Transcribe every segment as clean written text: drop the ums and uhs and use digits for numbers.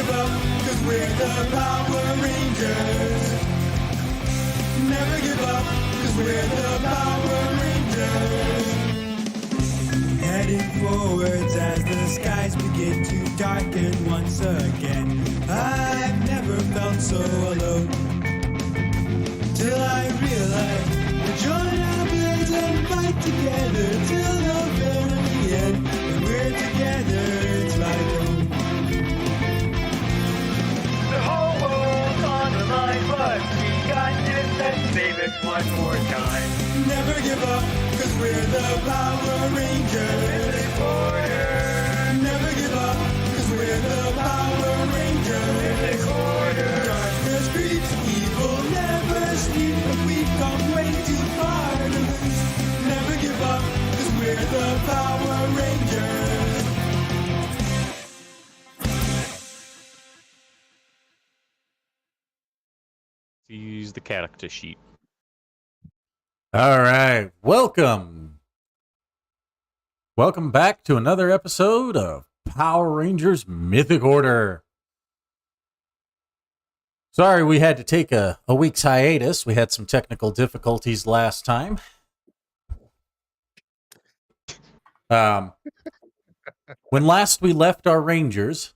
give up, cause we're the Power Rangers. Never give up, cause we're the Power Rangers. Heading forwards as the skies begin to darken once again. I've never felt so alone, till I realized we'll join our bills and fight together till the very end. When we're together, it's like home. The whole world's on the line, but we got this, let's save it one more time. Never give up, cause we're the Power Rangers. Mythic Order. Never give up, cause we're the Power Rangers. Mythic Order. Darkness creeps, evil never sleeps, but we've come way too far to lose. Never give up, cause we're the Power Rangers. Use the character sheet. All right, welcome back to another episode of Power Rangers Mythic Order. Sorry we had to take a week's hiatus. We had some technical difficulties last time. When last we left our Rangers,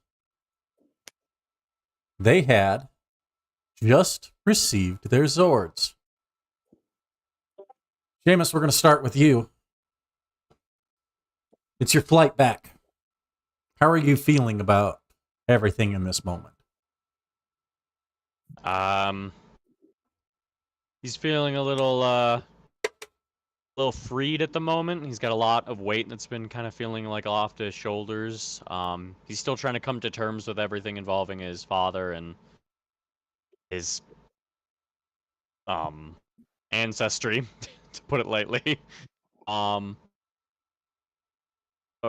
they had just received their ZORDS. Seamus, we're going to start with you. It's your flight back. How are you feeling about everything in this moment? He's feeling a little freed at the moment. He's got a lot of weight that's been kind of feeling like off his shoulders. He's still trying to come to terms with everything involving his father and his ancestry, to put it lightly. But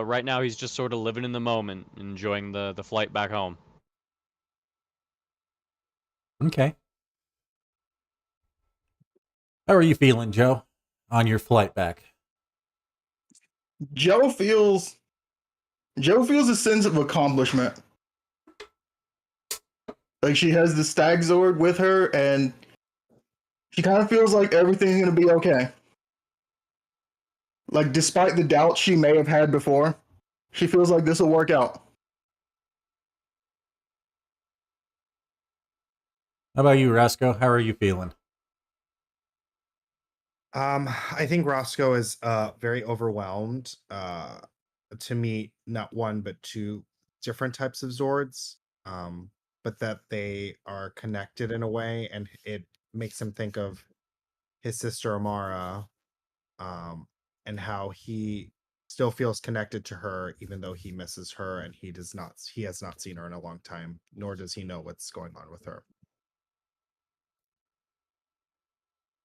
right now he's just sort of living in the moment, enjoying the flight back home. Okay. How are you feeling, Joe, on your flight back? Joe feels a sense of accomplishment. Like she has the Stag Zord with her, and she kind of feels like everything's gonna be okay. Like despite the doubts she may have had before, she feels like this will work out. How about you, Roscoe? How are you feeling? I think Roscoe is very overwhelmed to meet not one but two different types of Zords, but that they are connected in a way, and it makes him think of his sister Amara, and how he still feels connected to her even though he misses her, and he has not seen her in a long time, nor does he know what's going on with her.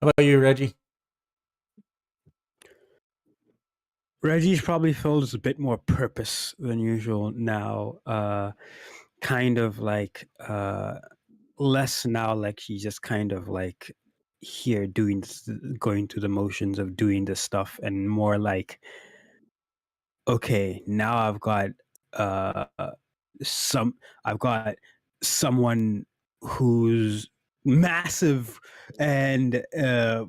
How about you, Reggie? Reggie's probably feels a bit more purpose than usual now. Kind of like less now like he's just kind of like here doing going through the motions of doing this stuff, and more like, okay, now I've got someone who's massive and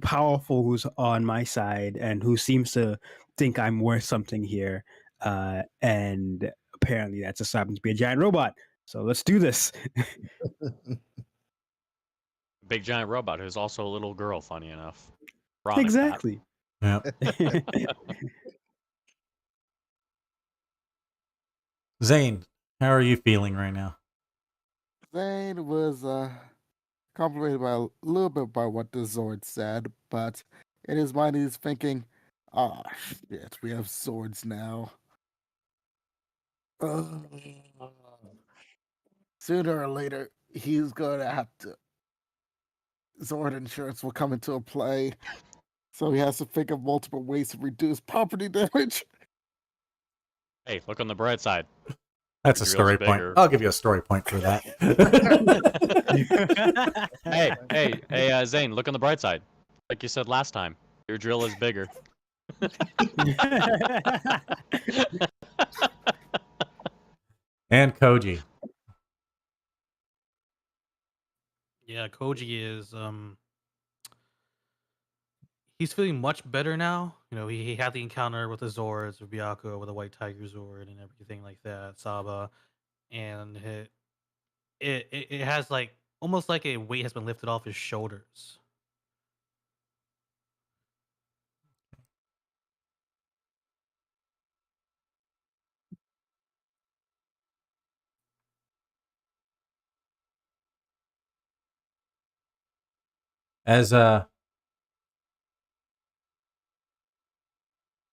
powerful, who's on my side and who seems to think I'm worth something here, and apparently that just happens to be a giant robot, so let's do this. Big giant robot who's also a little girl, funny enough. Ironic Exactly. Yeah. Zane, how are you feeling right now? Zane was complimented by a little bit by what the Zord said, but in his mind he's thinking, "Ah, shit, we have swords now. Sooner or later, he's going to have to. Zord insurance will come into play, so he has to think of multiple ways to reduce property damage." Hey, look on the bright side. That's a Your story drill's point. bigger. I'll give you a story point for that. Hey, Zane, look on the bright side. Like you said last time, your drill is bigger. And Koji. Yeah, Koji is he's feeling much better now. You know, he had the encounter with the Zords, with Byakuya, with the White Tiger Zord, and everything like that, Saba, and it has like almost like a weight has been lifted off his shoulders. As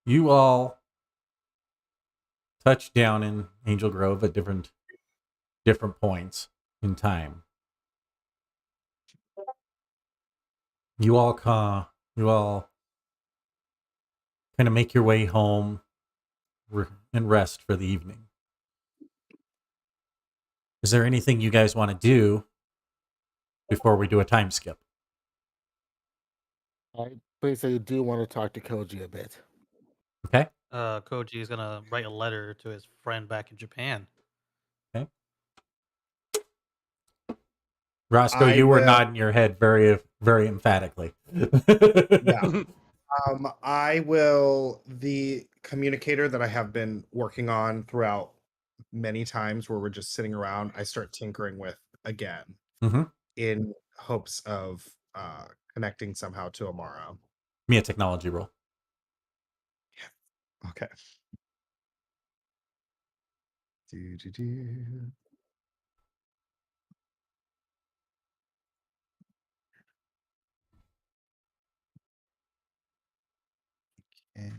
you all touch down in Angel Grove at different points in time, you all kind of make your way home and rest for the evening. Is there anything you guys want to do before we do a time skip? I basically do want to talk to Koji a bit. Okay. Koji is gonna write a letter to his friend back in Japan. Okay. Roscoe, I you were will- nodding your head very, very emphatically. Yeah. I will, the communicator that I have been working on throughout many times where we're just sitting around, I start tinkering with again Mhm. in hopes of connecting somehow to Amara. Me a technology roll. Okay. Do. Okay.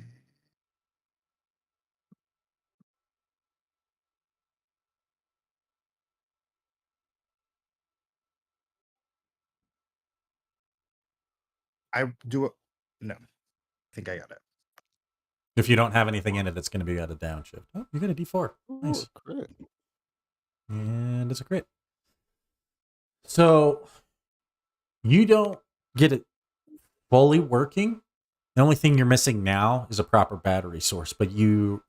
I do it. No, I think I got it. If you don't have anything in it, it's going to be at a downshift. Oh, you got a D4. Nice. Ooh, crit. And it's a crit. So you don't get it fully working. The only thing you're missing now is a proper battery source, but you're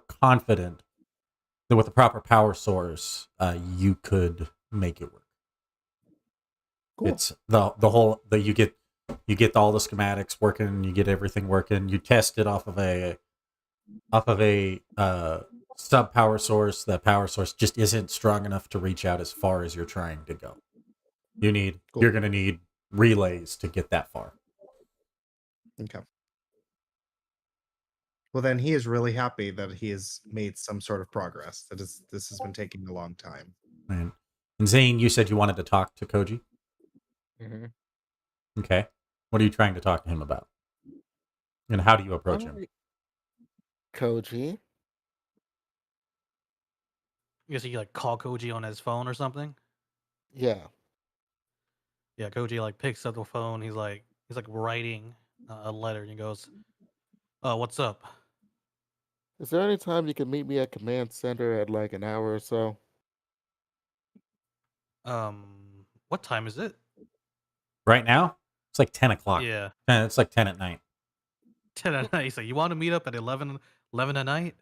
confident that with a proper power source, you could make it work. Cool. It's the whole that you get all the schematics working, you get everything working. You test it off of a sub power source. That power source just isn't strong enough to reach out as far as you're trying to go. Cool. You're going to need relays to get that far. Okay. Well, then he is really happy that he has made some sort of progress. This has been taking a long time. And Zane, you said you wanted to talk to Koji. Mm-hmm. Okay. What are you trying to talk to him about? And how do you approach him? Koji. I guess he like call Koji on his phone or something. Yeah. Yeah, Koji like picks up the phone. He's like writing a letter, and he goes, "What's up?" Is there any time you can meet me at command center at like an hour or so? What time is it? Right now, it's like 10 o'clock. Yeah, It's like 10 at night. 10 at night. He's like, "You want to meet up at 11 at night?"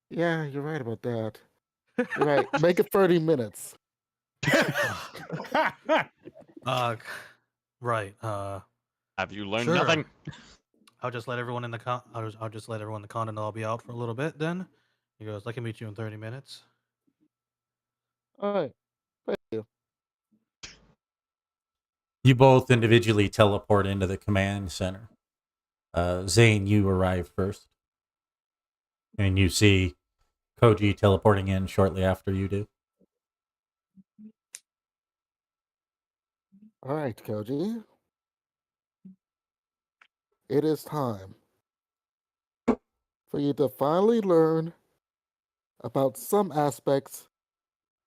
Yeah, you're right about that. You're right. Make it 30 minutes. Right. Have you learned Sure. nothing? I'll just let everyone in the I'll just let everyone in the continent all be out for a little bit. Then he goes, "I can meet you in 30 minutes." All right. Thank you. You both individually teleport into the command center. Zane, you arrive first. And you see Koji teleporting in shortly after you do. All right, Koji. It is time for you to finally learn about some aspects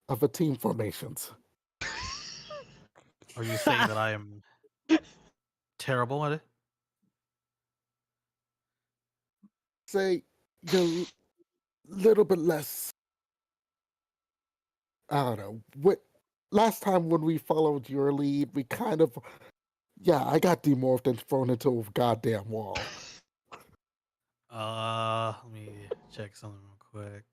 of a team formations. Are you saying that I am terrible at it? Say you're a little bit less. I don't know. Last time when we followed your lead, we kind of, I got demorphed and thrown into a goddamn wall. Let me check something real quick.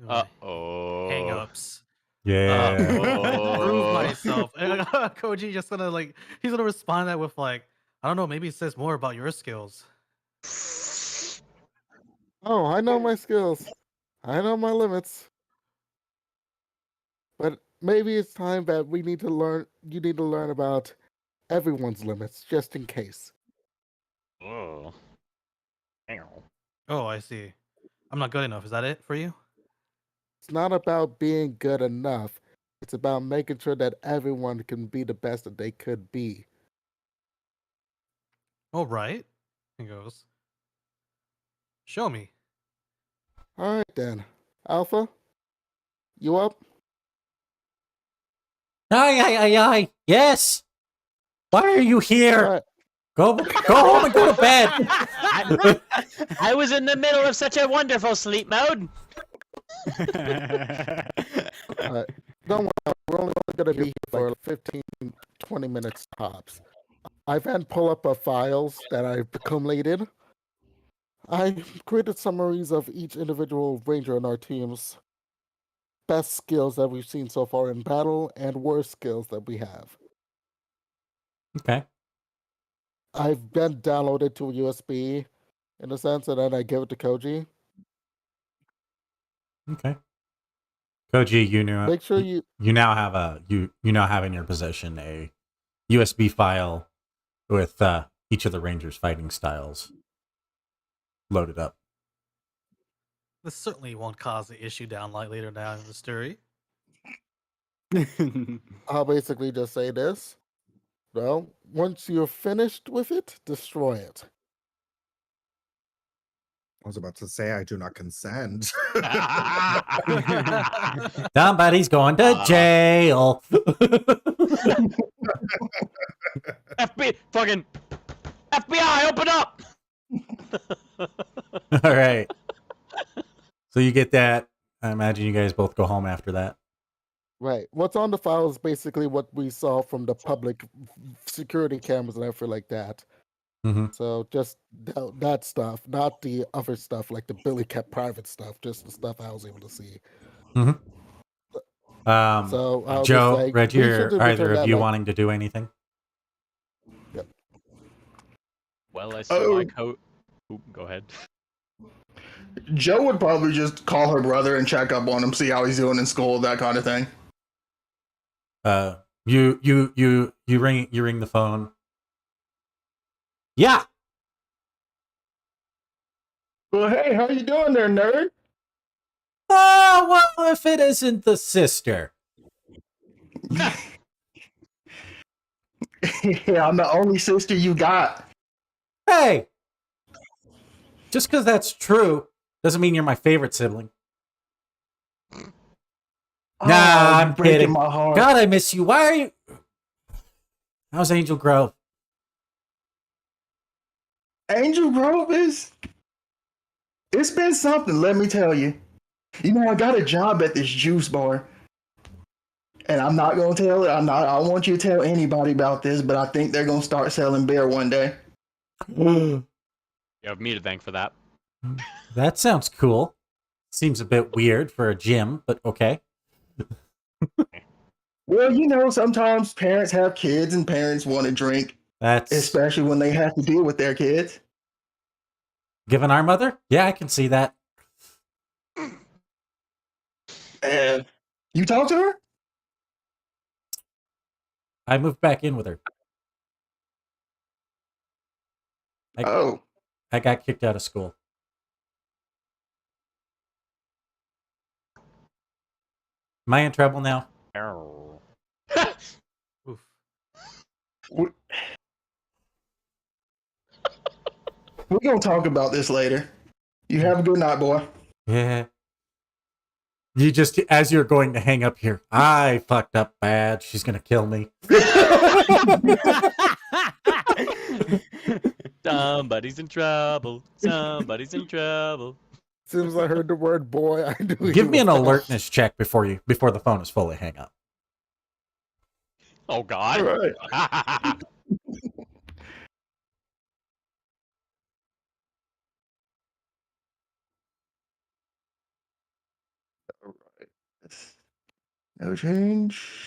Uh-oh. Hang-ups. Yeah. Prove Oh. myself. And Koji just gonna like he's gonna respond that with like, I don't know, maybe it says more about your skills. Oh, I know my skills. I know my limits. But maybe it's time that we need to learn. You need to learn about everyone's limits, just in case. Oh. Ow. Oh, I see. I'm not good enough. Is that it for you? It's not about being good enough. It's about making sure that everyone can be the best that they could be. All right. He goes, show me. All right then, Alpha, you up? Aye. Yes. Why are you All here? right. Go home and go to bed. I was in the middle of such a wonderful sleep mode. All right. Don't worry, we're only going to be here for like 15, 20 minutes tops. I then pull up files that I've accumulated. I created summaries of each individual ranger in our team's best skills that we've seen so far in battle and worst skills that we have. Okay. I've been downloaded to a USB in a sense, and then I give it to Koji. Okay. Koji, Make sure you you now have you now have in your possession a USB file with each of the Rangers' fighting styles loaded up. This certainly won't cause the issue down like later down in the story. I'll basically just say this. Well, once you're finished with it, destroy it. I was about to say I do not consent. Somebody's going to jail. Fucking FBI, open up! All right. So you get that. I imagine you guys both go home after that. Right. What's on the file is basically what we saw from the public security cameras and everything like that. Mm-hmm. So just that stuff, not the other stuff like the Billy kept private stuff, just the stuff I was able to see. Mm-hmm. So I'll Joe, just say, Reggie, be sure are to either return of that, you like- wanting to do anything? Yep. Well, I see Oh. my coat. Go ahead. Joe would probably just call her brother and check up on him, see how he's doing in school, that kind of thing. You ring the phone. Yeah. Well, hey, how you doing there, nerd? Oh, well, if it isn't the sister. Yeah, I'm the only sister you got. Hey. Just because that's true doesn't mean you're my favorite sibling. Oh, Nah, you're I'm breaking kidding. my heart. God, I miss you. Why are you... How's Angel Grove? Angel Grove is... It's been something, let me tell you. You know, I got a job at this juice bar. And I'm not going to tell it. I don't want you to tell anybody about this, but I think they're going to start selling beer one day. You have me to thank for that. That sounds cool. Seems a bit weird for a gym, but okay. Well, you know, sometimes parents have kids and parents want to drink, That's... especially when they have to deal with their kids. Given our mother? Yeah, I can see that. And you talk to her? I moved back in with her. Oh. I got kicked out of school. Am I in trouble now? Oof. We're going to talk about this later. You have a good night, boy. Yeah. You just, as you're going to hang up here, I fucked up bad. She's going to kill me. Somebody's in trouble. Somebody's in trouble. As soon as I heard the word boy, I knew. Give me an alertness check before the phone is fully hang up. Oh, God. All right. All right. No change.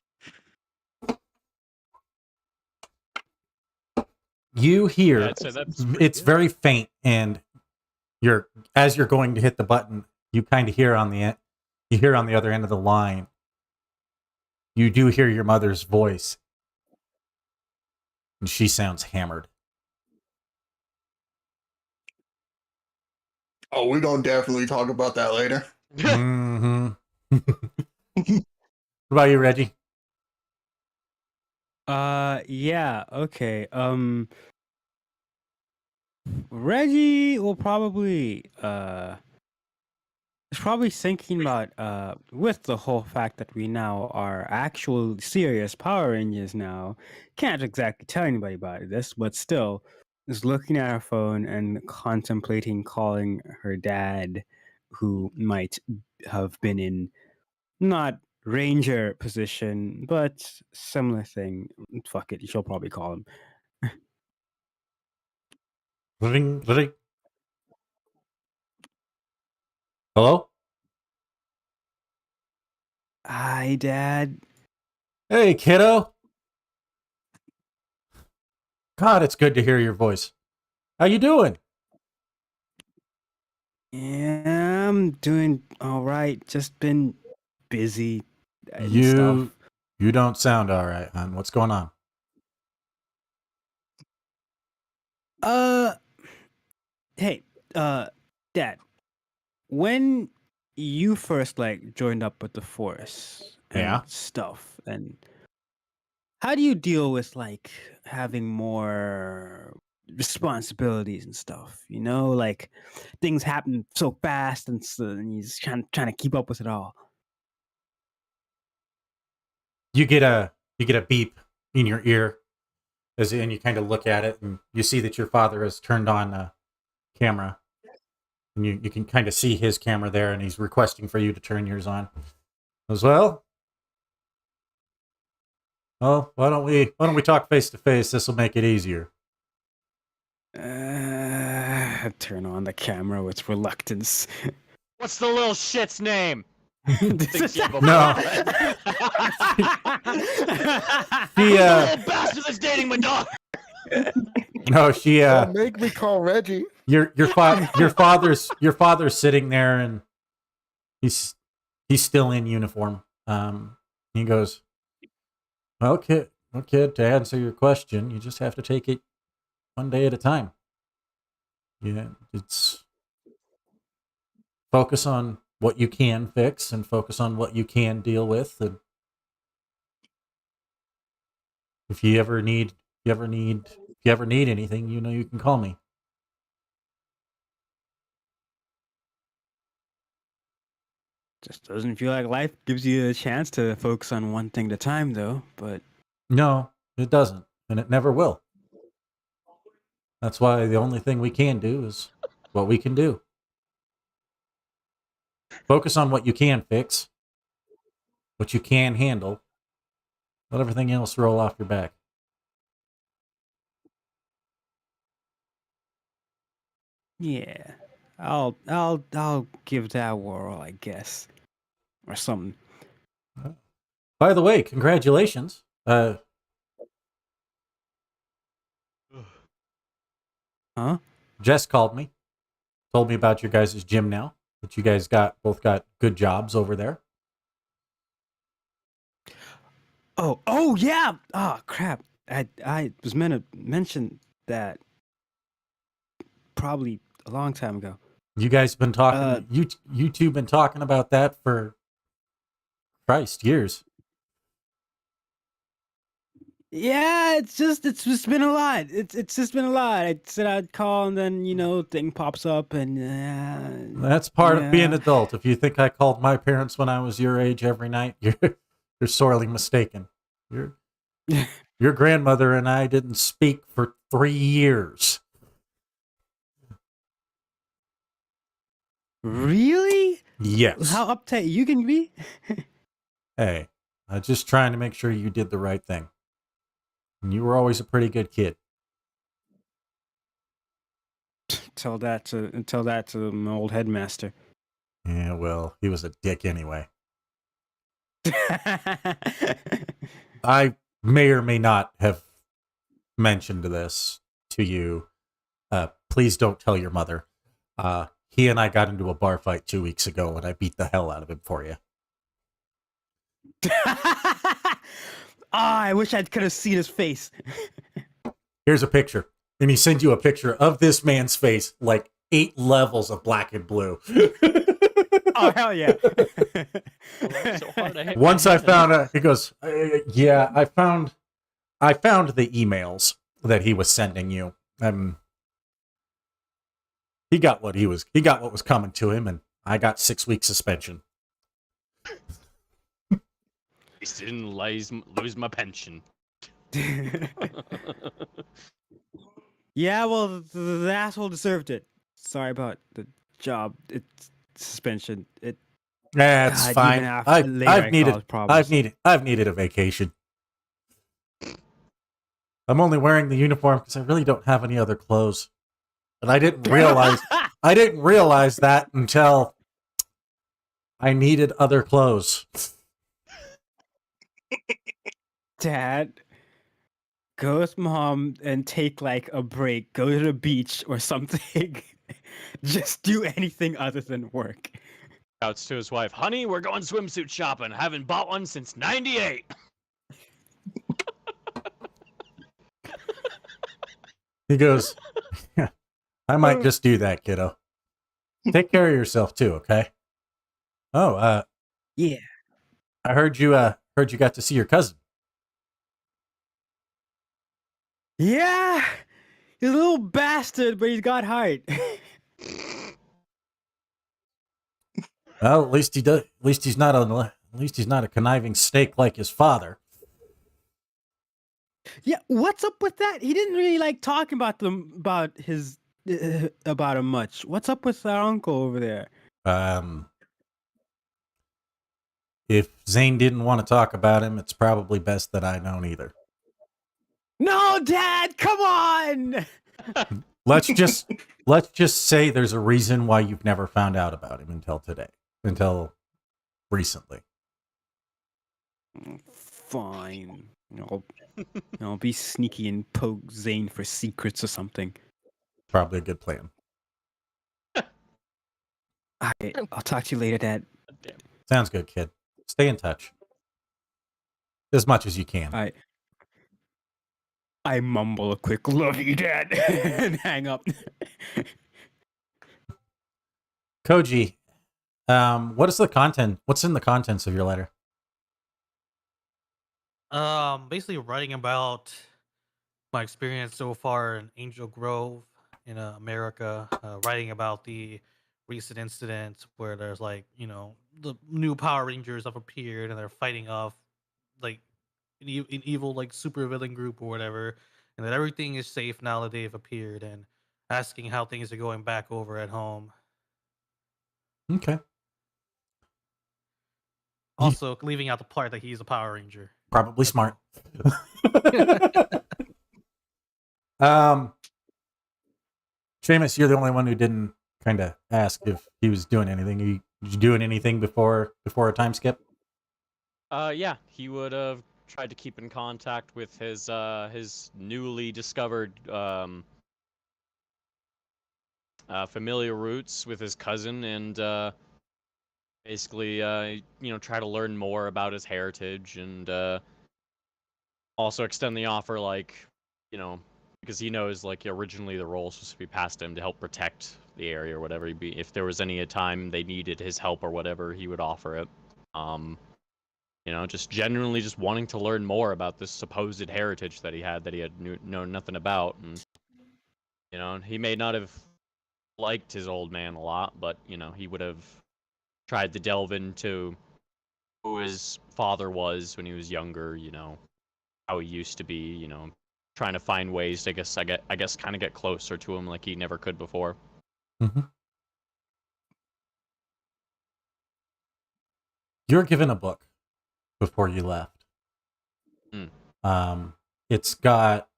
You hear Yeah, I'd say that's pretty it's good. very faint, and as you're going to hit the button, you kind of hear on the other end of the line. You do hear your mother's voice, and she sounds hammered. Oh, we're gonna definitely talk about that later. Mm-hmm. What about you, Reggie? Yeah, okay. Reggie will probably is probably thinking about with the whole fact that we now are actual serious Power Rangers now. Can't exactly tell anybody about this, but still is looking at her phone and contemplating calling her dad, who might have been in not ranger position, but similar thing. Fuck it, she'll probably call him. Ring, ring. Hello? Hi, Dad. Hey, kiddo. God, it's good to hear your voice. How you doing? Yeah, I'm doing all right. Just been busy and stuff. You don't sound all right, hon. What's going on? Uh, hey, Dad, when you first like joined up with the force and Yeah? stuff, and how do you deal with like having more responsibilities and stuff? You know, like things happen so fast, and so and you're just trying to keep up with it all. You get a beep in your ear and you kind of look at it and you see that your father has turned on a camera. And you can kind of see his camera there, and he's requesting for you to turn yours on as well. Oh, why don't we talk face to face? This will make it easier. Turn on the camera with reluctance. What's the little shit's name? This is- No. She The little bastard that's dating my daughter. no, she Don't make me call Reggie. your father's sitting there, and he's still in uniform. He goes, well, kid, to answer your question, you just have to take it one day at a time. Yeah, it's focus on what you can fix and focus on what you can deal with. And if you ever need anything, you know you can call me. Just doesn't feel like life gives you a chance to focus on one thing at a time, though. But No, it doesn't, and it never will. That's why the only thing we can do is what we can do. Focus on what you can fix, what you can handle. Let everything else roll off your back. yeah, I'll give that a whirl, I guess, or something. By the way, congratulations. Huh? Jess called me, told me about your guys' gym now. That you guys both got good jobs over there. Oh yeah. Oh crap. I was meant to mention that probably a long time ago. You guys been talking. You two been talking about that for Christ years. Yeah, it's just been a lot. It's just been a lot. I said I'd call, and then thing pops up, and That's part of being an yeah. adult. If you think I called my parents when I was your age every night, you're sorely mistaken. Your grandmother and I didn't speak for 3 years. Really? Yes. How uptight you can be? Hey, I'm just trying to make sure you did the right thing. And you were always a pretty good kid. Tell that to my old headmaster. Yeah, well, he was a dick anyway. I may or may not have mentioned this to you. Please don't tell your mother. He and I got into a bar fight 2 weeks ago, and I beat the hell out of him for you. I wish I could have seen his face. Here's a picture. And he sends you a picture of this man's face, like 8 levels of black and blue. Oh, hell yeah. So hard to hit Once my I head. found he goes, yeah, I found the emails that he was sending you. He got what was coming to him, and I got 6 weeks suspension. At least I didn't lose my pension. Yeah, well, the asshole deserved it. Sorry about the job. It's suspension. That's God, fine. even after later I caused problems. I've needed a vacation. I'm only wearing the uniform because I really don't have any other clothes. And I didn't realize that until I needed other clothes. Dad, go with mom and take like a break. Go to the beach or something. Just do anything other than work. Shouts to his wife, honey, we're going swimsuit shopping. Haven't bought one since '98. He goes, yeah, I might just do that, kiddo. Take care of yourself too, okay? Oh, Yeah. I heard you got to see your cousin. Yeah. He's a little bastard, but he's got heart. Well, at least he's not a conniving snake like his father. Yeah, what's up with that? He didn't really like talking about him much. What's up with our uncle over there? If Zane didn't want to talk about him, it's probably best that I don't either. No, Dad, come on. Let's just say there's a reason why you've never found out about him until recently. Fine. I'll be sneaky and poke Zane for secrets or something. Probably a good plan. I'll talk to you later, Dad. Sounds good, kid. Stay in touch. As much as you can. I mumble a quick "love you, Dad" and hang up. Koji, what's in the contents of your letter? Basically writing about my experience so far in Angel Grove in America, writing about the recent incident where there's like, the new Power Rangers have appeared and they're fighting off like an evil like super villain group or whatever, and that everything is safe now that they've appeared, and asking how things are going back over at home. Okay. Also, leaving out the part that he's a Power Ranger. Probably That's smart. Seamus, you're the only one who didn't kind of ask if he was doing anything. Did you doing anything before a time skip? Yeah, he would have tried to keep in contact with his newly discovered familiar roots with his cousin, and basically try to learn more about his heritage, and also extend the offer, like, because he knows, like, originally the role was supposed to be passed to him to help protect the area or whatever. If there was any time they needed his help or whatever, he would offer it. Just genuinely just wanting to learn more about this supposed heritage that he had known nothing about. And he may not have liked his old man a lot, but he would have tried to delve into who his father was when he was younger, how he used to be, trying to find ways to, I guess kind of get closer to him like he never could before. Mm-hmm. You were given a book before you left. It's got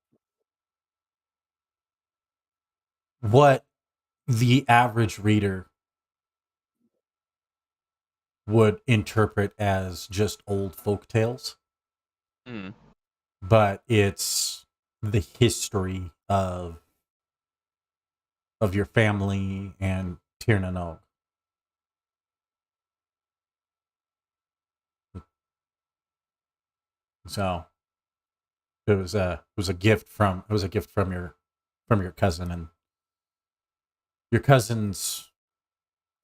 what the average reader would interpret as just old folk tales, Hmm. but it's the history of your family and Tir na Nog. So it was a gift from your cousin, and your cousin's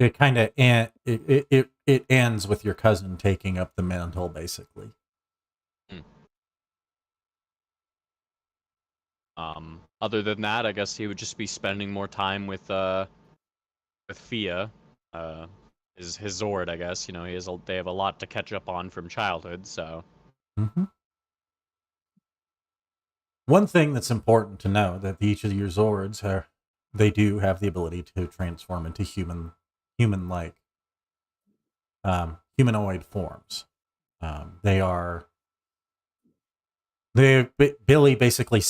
it kind of it ends with your cousin taking up the mantle, basically. Other than that, I guess he would just be spending more time with Fia, his Zord. I guess they have a lot to catch up on from childhood. So Mm-hmm. One thing that's important to know that each of your Zords they do have the ability to transform into human-like, humanoid forms. Billy basically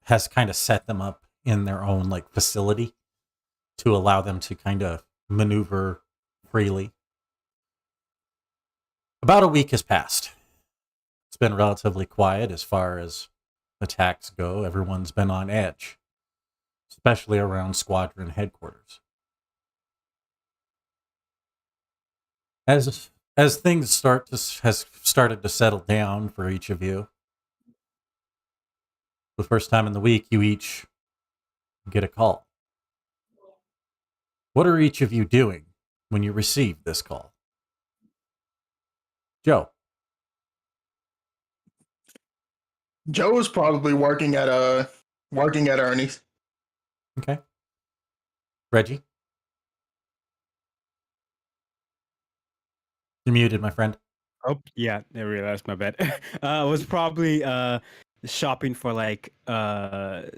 has kind of set them up in their own like facility to allow them to kind of maneuver freely. About a week has passed. It's been relatively quiet as far as attacks go. Everyone's been on edge, especially around squadron headquarters. As things has started to settle down for each of you, the first time in the week you each get a call. What are each of you doing when you receive this call? Joe. Joe is probably working at Ernie's. Okay. Reggie. You're muted, my friend. Oh, yeah, I realized, my bad. I was probably shopping for like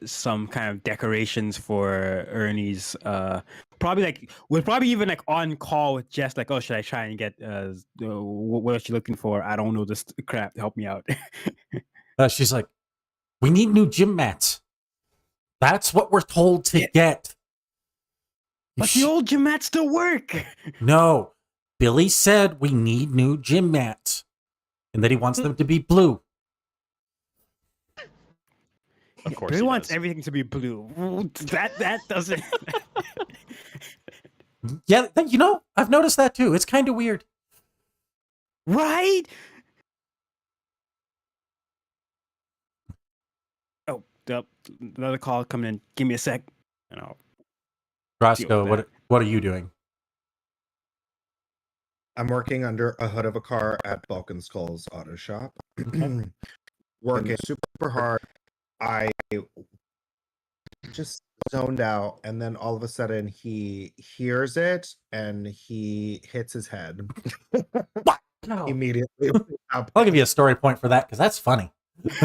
some kind of decorations for Ernie's. We're probably even like on call with Jess, like, oh, should I try and get what is she looking for? I don't know this crap. Help me out. She's like, we need new gym mats. That's what we're told to get. But the old gym mats still work. No. Billy said we need new gym mats and that he wants them to be blue. of course, Billy he wants does. everything to be blue. That doesn't. Yeah, I've noticed that too. It's kind of weird. Right? Oh, another call coming in. Give me a sec. And I'll Roscoe, with that. what are you doing? I'm working under a hood of a car at Balkan Skull's auto shop. Okay. Working super hard. I just zoned out, and then all of a sudden he hears it and he hits his head. What? No. Immediately. I'll give you a story point for that because that's funny. It's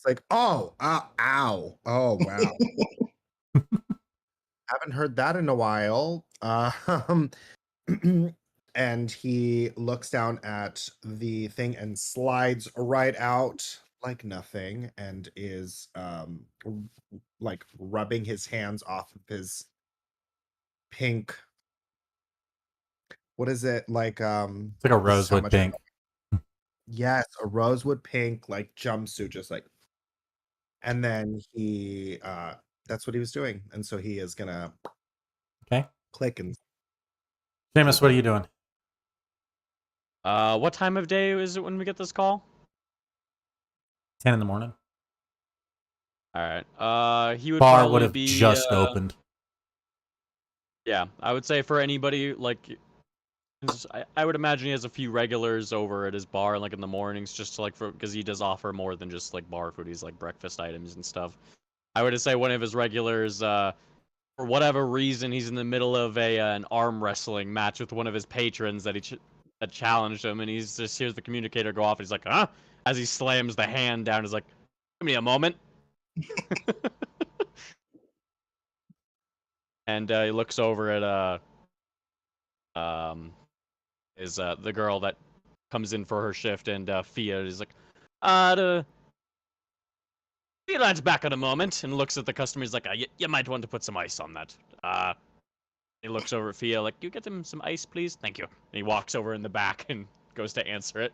like, oh, ow. Oh, wow. Haven't heard that in a while. And he looks down at the thing and slides right out like nothing and is like rubbing his hands off of his pink, what is it, like It's like a this is how rosewood much pink. yes, a rosewood pink like jumpsuit, just like, and then he that's what he was doing, and so he is gonna click and Seamus, what are you doing? What time of day is it when we get this call? 10 in the morning. All right. He would Bar probably would have be just opened. Yeah, I would say for anybody like, I would imagine he has a few regulars over at his bar like in the mornings, just to, like because he does offer more than just like bar food. He's like breakfast items and stuff. I would say one of his regulars, for whatever reason, he's in the middle of an arm wrestling match with one of his patrons that that challenged him, and he's just hears the communicator go off, and he's like, huh? As he slams the hand down, he's like, give me a moment. And he looks over at the girl that comes in for her shift, and Fia is like, Fia's back in a moment, and looks at the customer. He's like, you might want to put some ice on that. He looks over at Fia like, "You get him some ice, please? Thank you." And he walks over in the back and goes to answer it.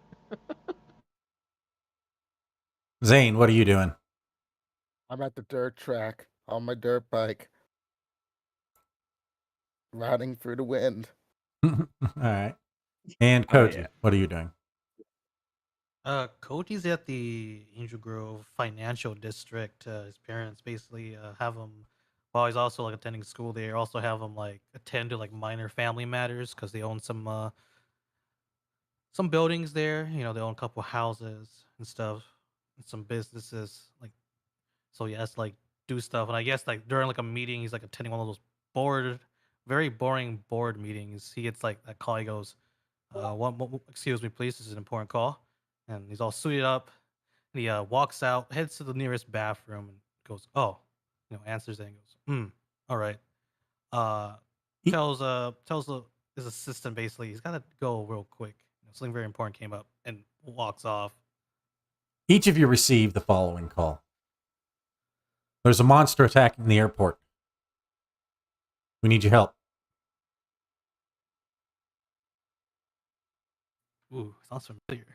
Zane, what are you doing? I'm at the dirt track on my dirt bike, riding through the wind. All right. And Oh, Koji, yeah. what are you doing? Cody's at the Angel Grove Financial District. His parents basically have him, while he's also like attending school there, also have him like attend to like minor family matters because they own some buildings there. You know, they own a couple houses and stuff, and some businesses. Like, so he has to like do stuff. And I guess like during like a meeting, he's like attending one of those very boring board meetings. He gets like that call. He goes, excuse me, please. This is an important call." And he's all suited up. And he walks out, heads to the nearest bathroom, and goes, "Oh," answers it and goes, all right." Uh, He- tells his assistant basically he's got to go real quick. Something very important came up, and walks off. Each of you receive the following call. There's a monster attacking the airport. We need your help. Ooh, sounds familiar.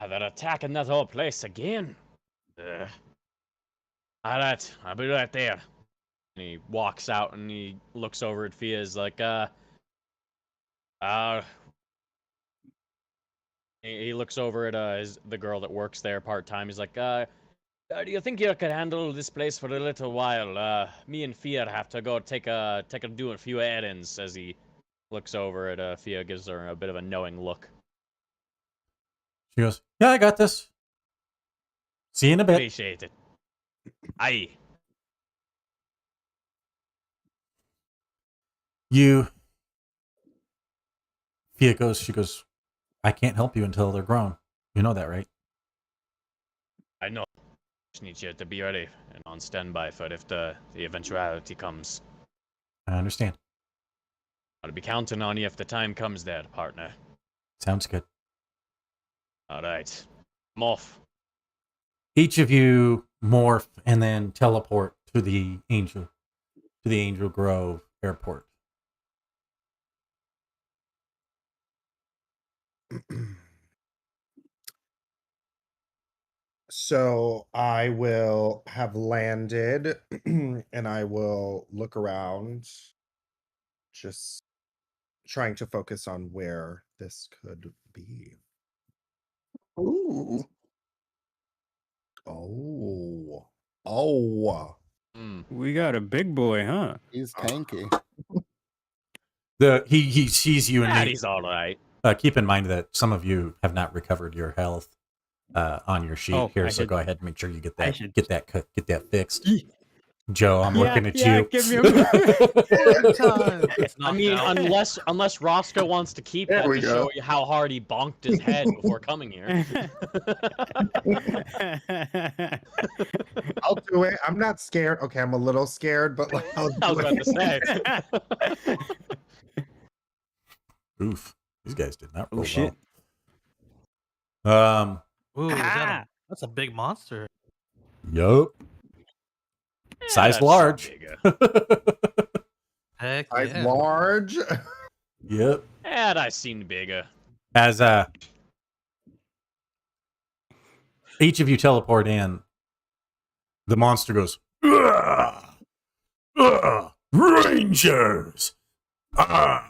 They're attacking that whole place again. All right, I'll be right there. And he walks out and he looks over at Fia. Is like, he looks over at the girl that works there part time. He's like, do you think you could handle this place for a little while? Me and Fia have to go do a few errands. As he looks over at Fia, gives her a bit of a knowing look. She goes, "Yeah, I got this. See you in a bit." Appreciate it. Aye. Fia goes, she goes, "I can't help you until they're grown. You know that, right?" I know. Just need you to be ready and on standby for if the eventuality comes. I understand. I'll be counting on you if the time comes there, partner. Sounds good. All right. I'm off. Each of you morph and then teleport to the Angel Grove airport. So I will have landed and I will look around, just trying to focus on where this could be. Ooh. Oh. Oh. We got a big boy, huh? He's tanky. He sees you and Daddy's all right. keep in mind that some of you have not recovered your health on your sheet here, so go ahead and make sure you get that fixed. Joe, I'm looking at you. Give me a I mean, unless Roscoe wants to keep There that we to go. show you how hard he bonked his head before coming here. I'll do it. I'm not scared. Okay, I'm a little scared, but like I'll I was do about to say. Oof, these guys did not roll shit. well. Ooh, that's a big monster. Yup. Size That's large. Heck Size yeah. large. Yep. And I seen bigger. As each of you teleport in, the monster goes, "Ugh! Ugh! Rangers! Ah!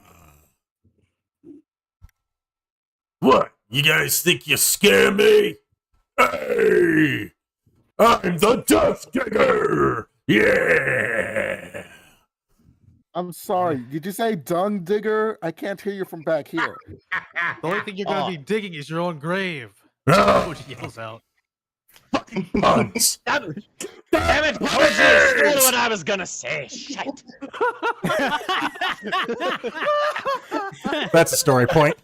What? You guys think you scare me? Hey! I'm the Death Digger! Yeah!" I'm sorry. Did you say dung digger? I can't hear you from back here. The only thing you're gonna be digging is your own grave. Ah, Coach yells out. Puns! Damn it, Pudgy! You stole what I was gonna say. Shite. That's a story point.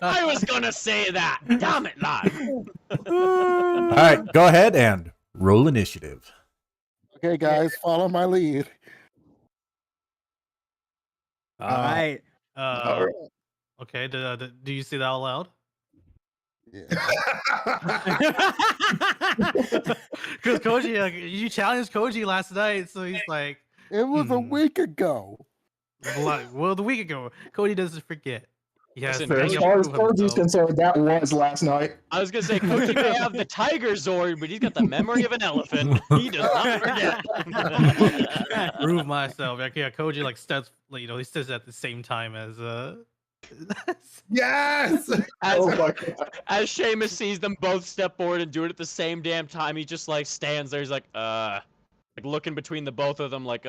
I was gonna say that. Damn it, lad. All right, go ahead and roll initiative. Okay, guys, follow my lead. All right. All right. Okay, do you see that out loud? Yeah. Because Koji, like, you challenged Koji last night, so he's like, It was a week ago. well, the week ago. Koji doesn't forget. Yes, Listen, So as Koji- far as Koji's concerned, that was last night. I was gonna say Koji may have the tiger Zord, but he's got the memory of an elephant. He does not forget. Prove myself. Like, yeah, Koji like stands, like, he says at the same time as Yes. Oh my god. As Seamus sees them both step forward and do it at the same damn time, he just like stands there. He's like looking between the both of them, like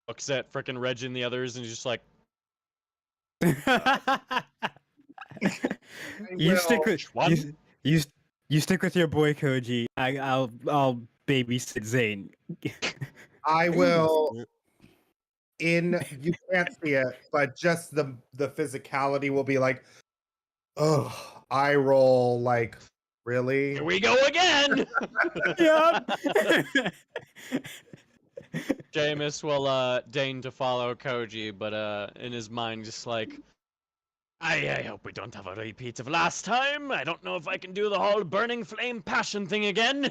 looks at frickin' Reg and the others, and he's just like, You stick with one? you stick with your boy Koji. I'll babysit Zane. I will. You can't see it, but just the physicality will be like, oh, I roll like, really? Here we go again. Yup. Seamus will deign to follow Koji, but in his mind, just like, I hope we don't have a repeat of last time. I don't know if I can do the whole burning flame passion thing again.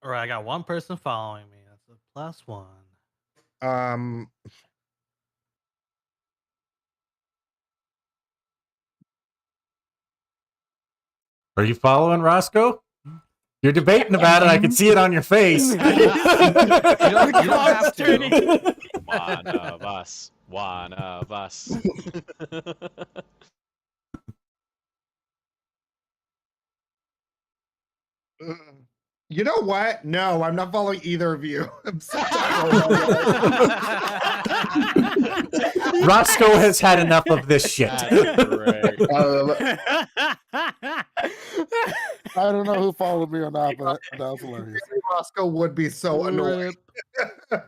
all right, I got one person following me. That's a +1. Are you following Roscoe? You're debating about it. I can see it on your face. You don't have to. One of us. One of us. You know what? No, I'm not following either of you. I'm so tired. Roscoe has had enough of this shit. That's great. I don't know who followed me or not, but that was hilarious. Roscoe would be so annoying.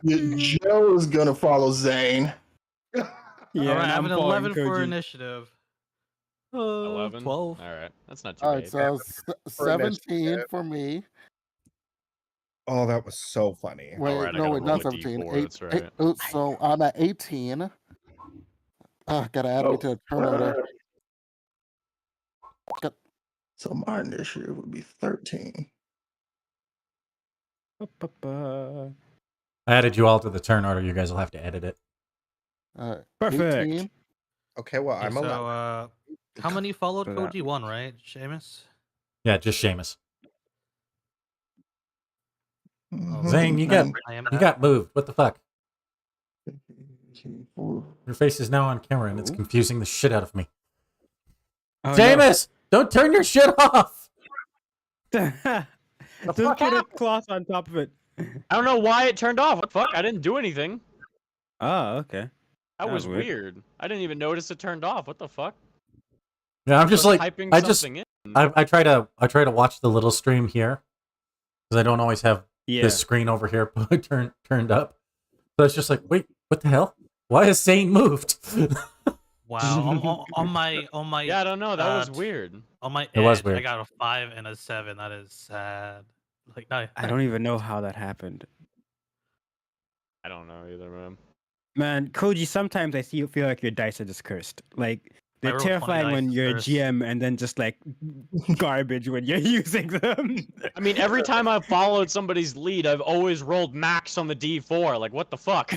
Joe is gonna follow Zane. Yeah, all right, I have I'm an following 11 for Koji. initiative. 11? 12. All right, that's not too All bad. right, so 17 initiative. for me. Oh, that was so funny. Wait, right, I no, gotta wait, roll not a 17. D4, Eight, that's right. so I'm at 18. Gotta add me to a turn order. So my initiative would be 13. I added you all to the turn order. You guys will have to edit it. Perfect. 18. Okay, well, Okay, I'm so, allowed. how many followed For that. Koji? 1, right, Seamus? Yeah, just Seamus. Mhm. Zane, you got I am. you got moved. What the fuck? Ooh. Your face is now on camera, and it's confusing the shit out of me. Oh, Seamus, don't turn your shit off. no. fuck Just put a happened? cloth on top of it. I don't know why it turned off. What the fuck? I didn't do anything. Oh, okay. That That was was weird. weird. I didn't even notice it turned off. What the fuck? Yeah, I'm just I was like typing I just something in. I try to watch the little stream here because I don't always have Yeah. this screen over here turned up. So it's just like, wait, what the hell? Why has Zane moved? Wow. on my Yeah, I don't know. That was uh, weird. on my It was edge, weird. I got a 5 and a 7. That is sad. Like, no, I don't even know how that happened. I don't know either, man. Man, Koji, sometimes I feel like your dice are just cursed. Like, My they're roll 20 terrifying dice when is you're a cursed. GM and then just like garbage when you're using them. I mean, every time I've followed somebody's lead, I've always rolled max on the D4. Like, what the fuck?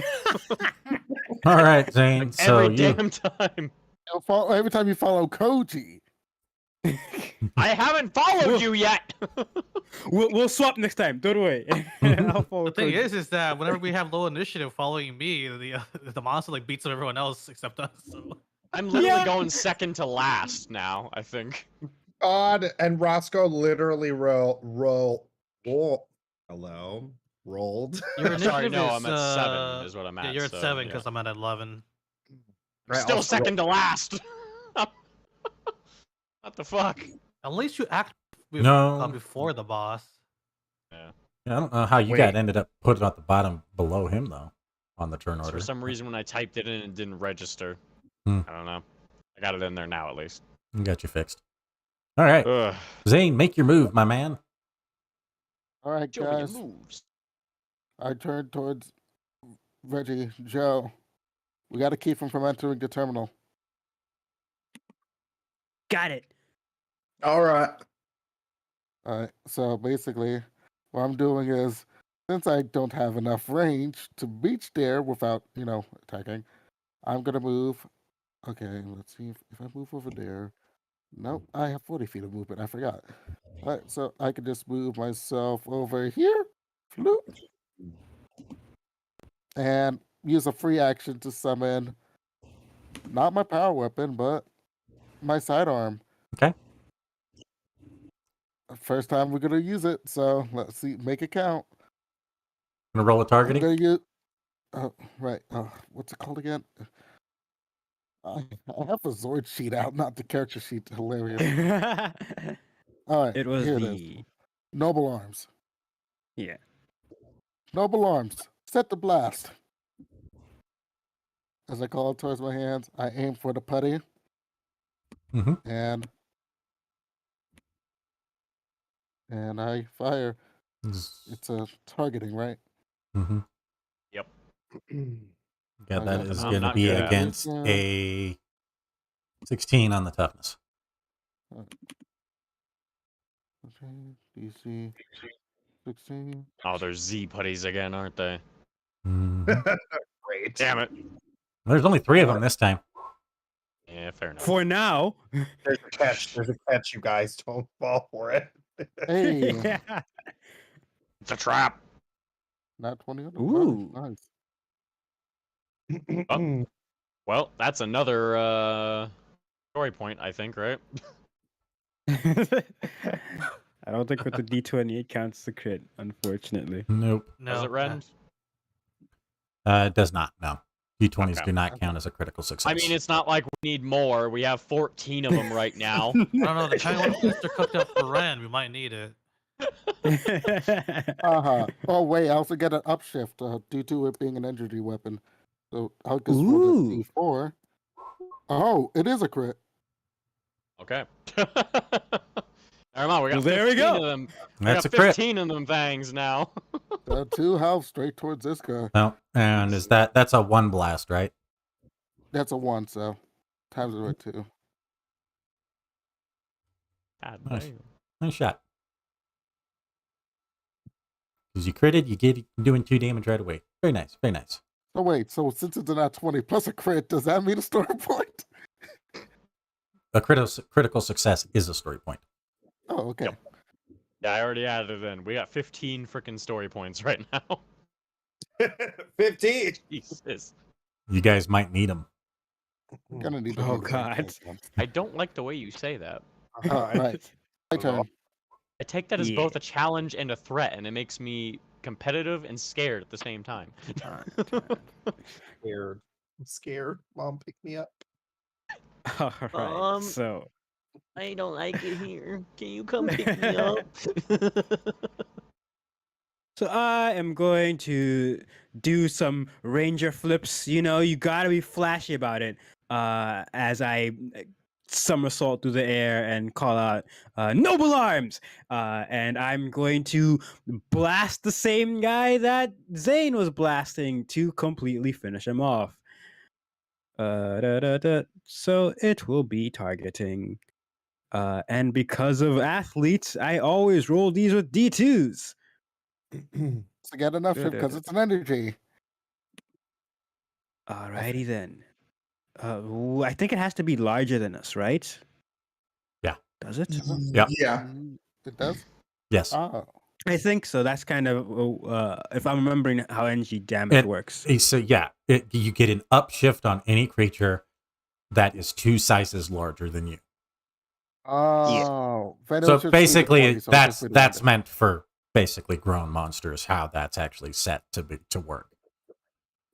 All right, Zane. So Every you damn time. Every time you follow Koji. I haven't followed you yet. We'll swap next time. Don't worry. I'll follow The thing Koji. is that whenever we have low initiative following me, the monster like beats up everyone else except us. So. I'm literally Yeah. going second to last now, I think. God, and Roscoe literally rolled. Your initiative Sorry, no, is, I'm at 7 is what I'm at. Yeah, you're at so, 7 yeah. because I'm at 11. Right, Still also- second to last. What the fuck? At least you act No. before the boss. Yeah. I don't know how you Wait. got ended up put it at the bottom below him though on the turn order. For some reason, when I typed it in, it didn't register. Hmm. I don't know. I got it in there now, at least. You got you fixed. All right, Ugh. Zane, make your move, my man. All right, Show me your guys. moves. I turn towards Reggie, Joe, we got to keep him from entering the terminal. Got it. All right. All right. So basically, what I'm doing is, since I don't have enough range to reach there without, attacking, I'm gonna move. Okay, let's see if I move over there. Nope, I have 40 feet of movement. I forgot. All right, so I can just move myself over here, floop, and use a free action to summon not my power weapon, but my sidearm. Okay. First time we're gonna use it, so let's see, make it count. Gonna roll a I'm targeting. gonna use. Right. What's it called again? I have a Zord sheet out, not the character sheet. Hilarious. All right, It was here it is. the Noble Arms. yeah. Noble Arms. Set the blast. As I call it towards my hands, I aim for the putty. Mhm. And I fire. It's a targeting, right? Mm-hmm. Yep. Yeah, I that got is I'm going to not be good at it. against a 16 on the toughness. Okay, DC 16. Oh, there's Z putties again, aren't they? Mhm. Great. Damn it. There's only 3 of them this time. Yeah, fair enough. For now. There's a catch. There's a catch. You guys don't fall for it. Hey, Yeah. It's a trap. not 20. Ooh. Nice. Oh. Well, that's another story point, I think, right? I don't think with the D20 it counts the crit, unfortunately. Nope. No. Does it, Rend? It does not. No. D20s Okay. do not count as a critical success. I mean, it's not like we need more. We have 14 of them right now. I don't know. Depending on what they're cooked up for Ren, we might need it. Oh wait, I also get an upshift due to it being an energy weapon. So I'll just roll Ooh. the D4. Oh, it is a crit. Okay. Never mind, we got Well, there we 15 go. of them. That's we a got crit. 15 of them things now. 2 health straight towards this guy. No. And that's a 1 blast, right? That's a 1, so times it by 2. God Nice. damn. Nice shot. Because you critted, you get doing 2 damage right away. Very nice. Very nice. Oh wait, so since it's not 20 plus a crit, does that mean a story point? A critical success is a story point. Oh, okay. Yep. Yeah, I already added it in. We got 15 freaking story points right now. 15. Jesus. You guys might need them. Gonna need to Oh, make God. I don't like the way you say that. Right. My turn. I take that as Yeah. both a challenge and a threat, and it makes me competitive and scared at the same time. Scared. I'm scared. Mom, pick me up. All right. So I don't like it here. Can you come pick me up? So I am going to do some ranger flips. You know, you gotta be flashy about it. As I somersault through the air and call out "Noble Arms!" And I'm going to blast the same guy that Zane was blasting to completely finish him off. So it will be targeting. And because of athletes, I always roll these with D2s. So get enough shift because it's an energy. Alrighty then. I think it has to be larger than us, right? Yeah. Does it? Yeah. Yeah. It does? Yes. Oh. I think so. That's kind of if I'm remembering how energy damage works. So yeah, you get an upshift on any creature that is 2 sizes larger than you. Oh. So basically, so that's meant for basically grown monsters. How that's actually set to work.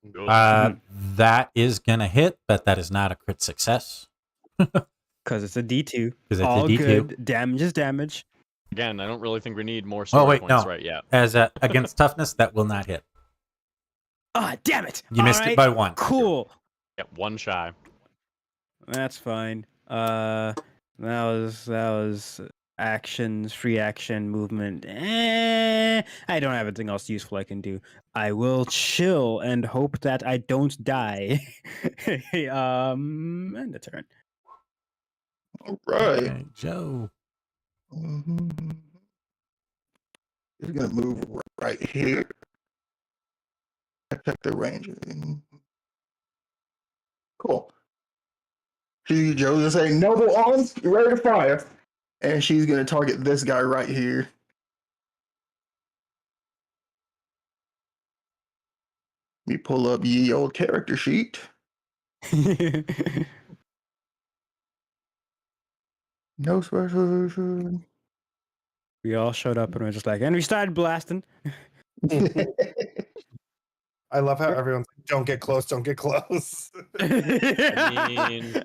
That is gonna hit, but that is not a crit success. Because it's a D2. Because it's All a D2. good. Damage is damage. Again, I don't really think we need more story Oh wait, points no. right yet. As against toughness, that will not hit. Ah, damn it! You missed it by 1. Cool. Yep, 1 shy. That's fine. That was actions, free action, movement. I don't have anything else useful I can do. I will chill and hope that I don't die. End the turn. All right. Okay, Joe. Mhm. He's gonna move right here. Check the range. Cool. Joe's gonna say, "Noble arms, you ready to fire?" And she's gonna target this guy right here. Let me pull up ye old character sheet. No special. We all showed up and we're just like, and we started blasting. I love how everyone's like, "Don't get close, don't get close." I mean,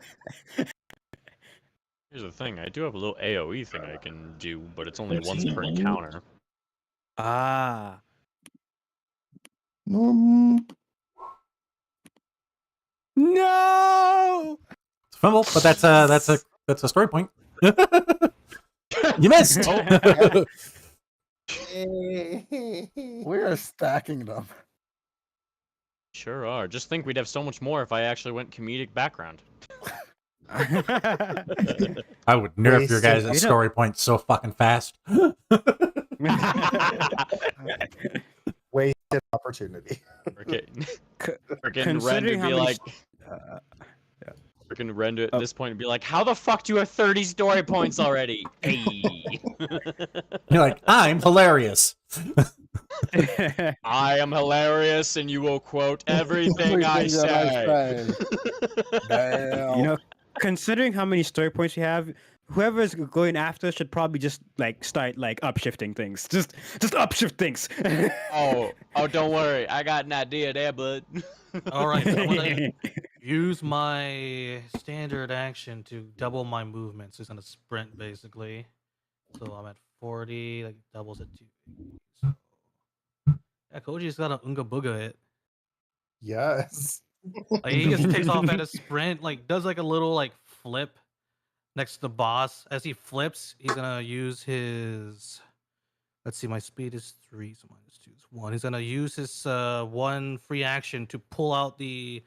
here's the thing. I do have a little AoE thing I can do, but it's only once per encounter. Ah. Normal. No. It's a fumble, but that's a story point. You missed. We are stacking them. Sure are. Just think we'd have so much more if I actually went comedic background. I would nerf your guys' You know- story points so fucking fast. Wasted opportunity. Freaking Ren to be like, freaking Ren to at this point and be like, how the fuck do you have 30 story points already? Hey. You're like, I'm hilarious. I am hilarious, and you will quote everything I say. Damn. You know, considering how many story points you have, whoever's going after should probably just like start like upshifting things. Just upshift things. Oh, don't worry. I got an idea there, bud. All right, so I'm gonna use my standard action to double my movement. So it's gonna sprint basically. So I'm at 40, like doubles at 2. So yeah, Koji's got a Unga Booga it. Yes. Like he just takes off at a sprint, like does like a little like flip next to the boss. As he flips, he's gonna use his. Let's see, my speed is 3, so minus 2 is 1. He's gonna use his 1 free action to pull out the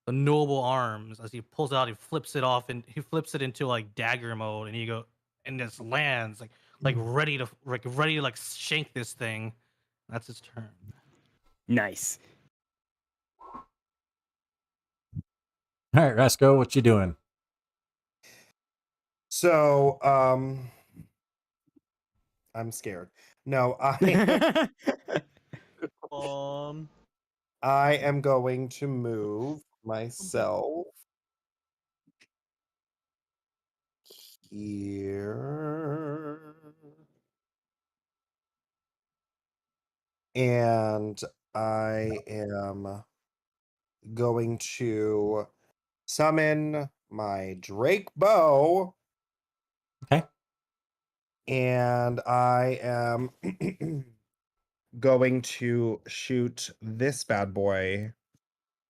noble arms. As he pulls out, he flips it off and he flips it into like dagger mode, and and just lands like ready to like shank this thing. That's his turn. Nice. All right, Rasco, what you doing? So, I'm scared. No, I am going to move myself here. And I am going to summon my Drake bow. Okay. And I am going to shoot this bad boy.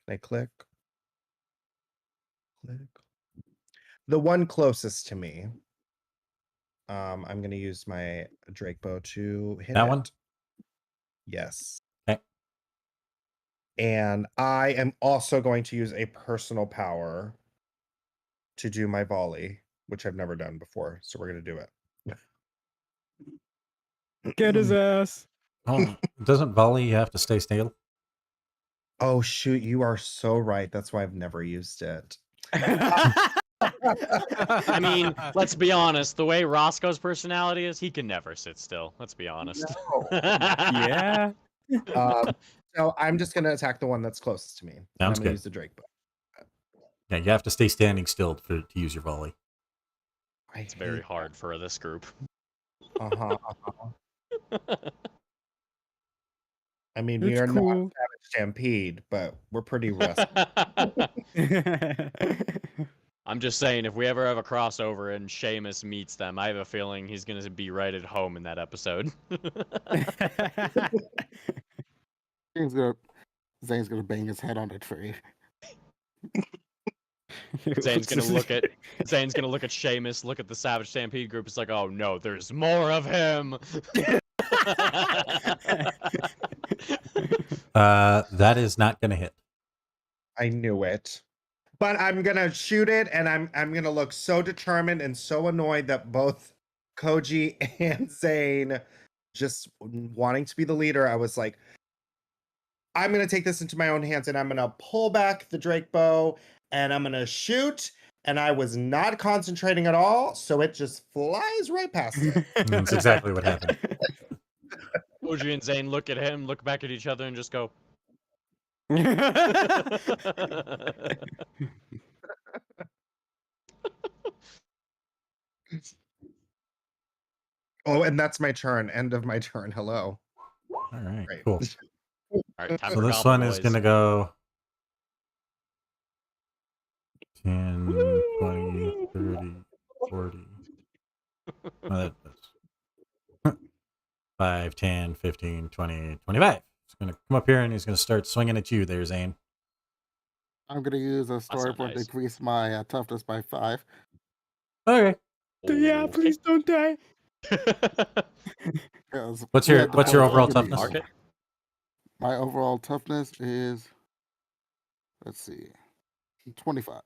Can I click? Click. The one closest to me. I'm going to use my Drake bow to hit That it. one? Yes. Okay. And I am also going to use a personal power to do my volley, which I've never done before. So we're going to do it. Get his ass. Oh, doesn't volley have to stay still? Oh, shoot. You are so right. That's why I've never used it. I mean, let's be honest. The way Roscoe's personality is, he can never sit still. Let's be honest. Yeah. So I'm just going to attack the one that's closest to me. And I'm Sounds going to good. use the Drake bow. Yeah, you have to stay standing still to use your volley. It's very hard for this group. I mean, we It's are not cool. Savage Stampede, but we're pretty rusty. I'm just saying, if we ever have a crossover and Seamus meets them, I have a feeling he's going to be right at home in that episode. Zane's gonna bang his head on the tree. Zane's going to look at Zane's gonna look at Seamus, look at the Savage Stampede group. It's like, oh no, there's more of him. That is not gonna hit. I knew it. But I'm gonna shoot it, and I'm gonna look so determined and so annoyed that both Koji and Zane just wanting to be the leader. I was like, I'm gonna take this into my own hands, and I'm gonna pull back the Drake bow, and I'm gonna shoot. And I was not concentrating at all, so it just flies right past it. That's exactly what happened. Koji and Zane look at him, look back at each other, and just go. Oh, and that's my turn. End of my turn. Hello. All right, Great. cool. All right, time So for this Goblin one is Boys. gonna go 10, 20, 30, 40. Well, that does. 5, 10, 15, 20, 25. He's gonna come up here and he's gonna start swinging at you there, Zane. I'm gonna use a story not point to nice. increase my toughness by 5. Okay. Yeah, Okay. please don't die. 'Cause What's we your had to what's your both overall enemies. toughness? Mark it. My overall toughness is, let's see, 25.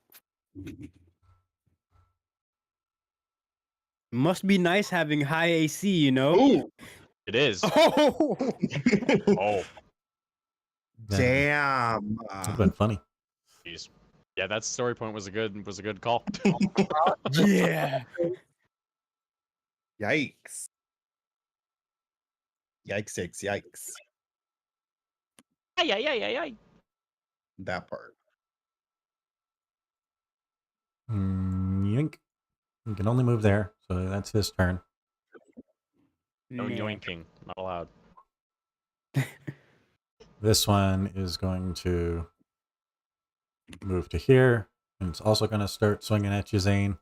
Must be nice having high AC, you know? Ooh. It is. Oh, Oh, Damn. That'd been funny. jeez. Yeah, that story point was a good call. yeah. Yikes. Yikes. Ay. That part. Yoink. You can only move there, so that's his turn. No Nah. yoinking, not allowed. This one is going to move to here, and it's also going to start swinging at you, Zane.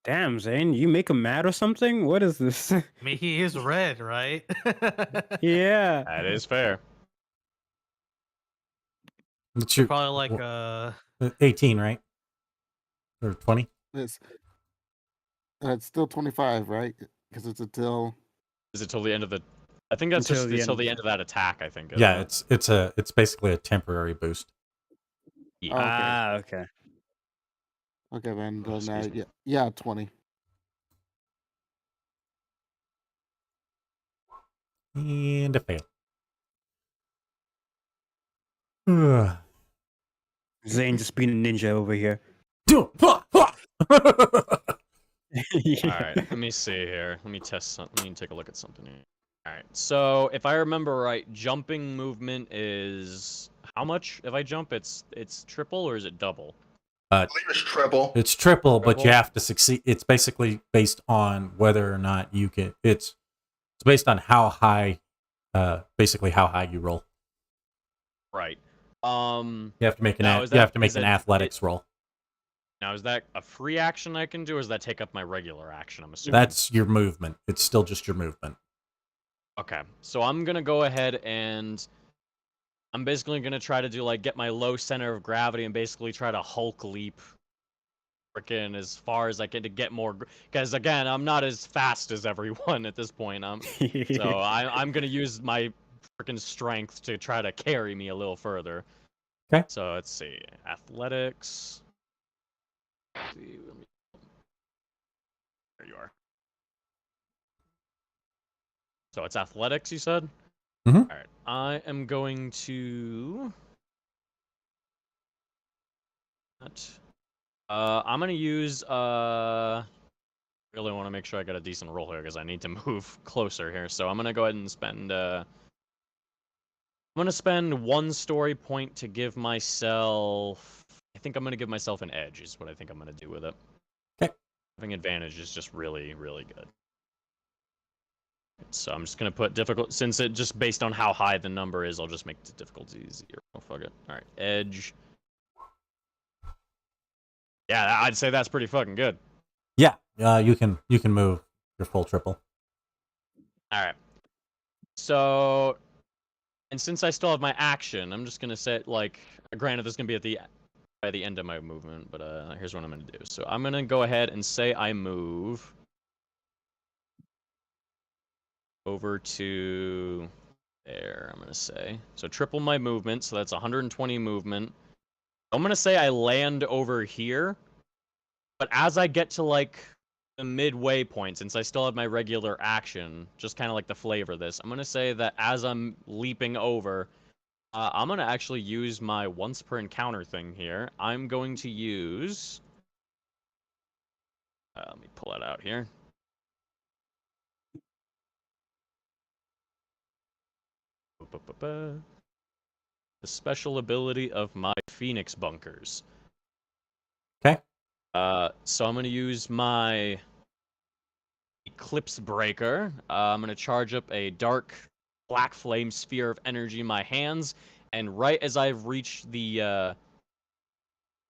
Damn, Zane, you make him mad or something? What is this? I mean, he is red, right? yeah. That is fair. It's your, Probably like 18, right? Or 20? It's still 25, right? Because it's until. Is it till the end of the? I think that's Until just the till end. the end of that attack. I think. Yeah, isn't it's basically a temporary boost. Yeah. Oh, okay. Ah, okay. Okay, then, Oh, excuse me. yeah, 20. And a fail. Ugh. Zane just being a ninja over here. All right, let me see here. Let me test something. Let me take a look at something here. All right, so if I remember right, jumping movement is how much? If I jump, it's triple or is it double? I believe it's triple. It's triple, but you Triple? have to succeed. It's basically based on whether or not you can. It's based on how high, basically how high you roll. Right. You have to make an Now, you is that- have to make is an that- athletics roll. Now, is that a free action I can do, or does that take up my regular action? I'm assuming. That's your movement. It's still just your movement. Okay, so I'm gonna go ahead and I'm basically gonna try to do like get my low center of gravity and basically try to Hulk leap freaking as far as I can to get more. Because again, I'm not as fast as everyone at this point. So I'm gonna use my freaking strength to try to carry me a little further. Okay. So let's see, athletics. Let's see, there you are. So it's athletics, you said? Mhm. All right. I am going to. I'm gonna use. Really want to make sure I get a decent roll here because I need to move closer here. So I'm gonna go ahead and spend. I'm gonna spend 1 story point to give myself. I think I'm gonna give myself an edge. Is what I think I'm gonna do with it. Okay. Having advantage is just really, really good. So I'm just gonna put difficult since it just based on how high the number is. I'll just make the difficulty easier. Oh fuck it. All right, edge. Yeah, I'd say that's pretty fucking good. Yeah, you can move your full triple. All right. So, and since I still have my action, I'm just gonna set like. Granted, this is gonna be at the by the end of my movement, but here's what I'm going to do. So I'm going to go ahead and say I move over to there, I'm going to say. So triple my movement, so that's 120 movement. I'm going to say I land over here, but as I get to, like, the midway point, since I still have my regular action, just kind of like the flavor of this, I'm going to say that as I'm leaping over, I'm going to actually use my once per encounter thing here. I'm going to use... let me pull it out here. The special ability of my Phoenix Bunkers. Okay. So I'm going to use my Eclipse Breaker. I'm going to charge up a dark black flame sphere of energy in my hands, and right as I've reached the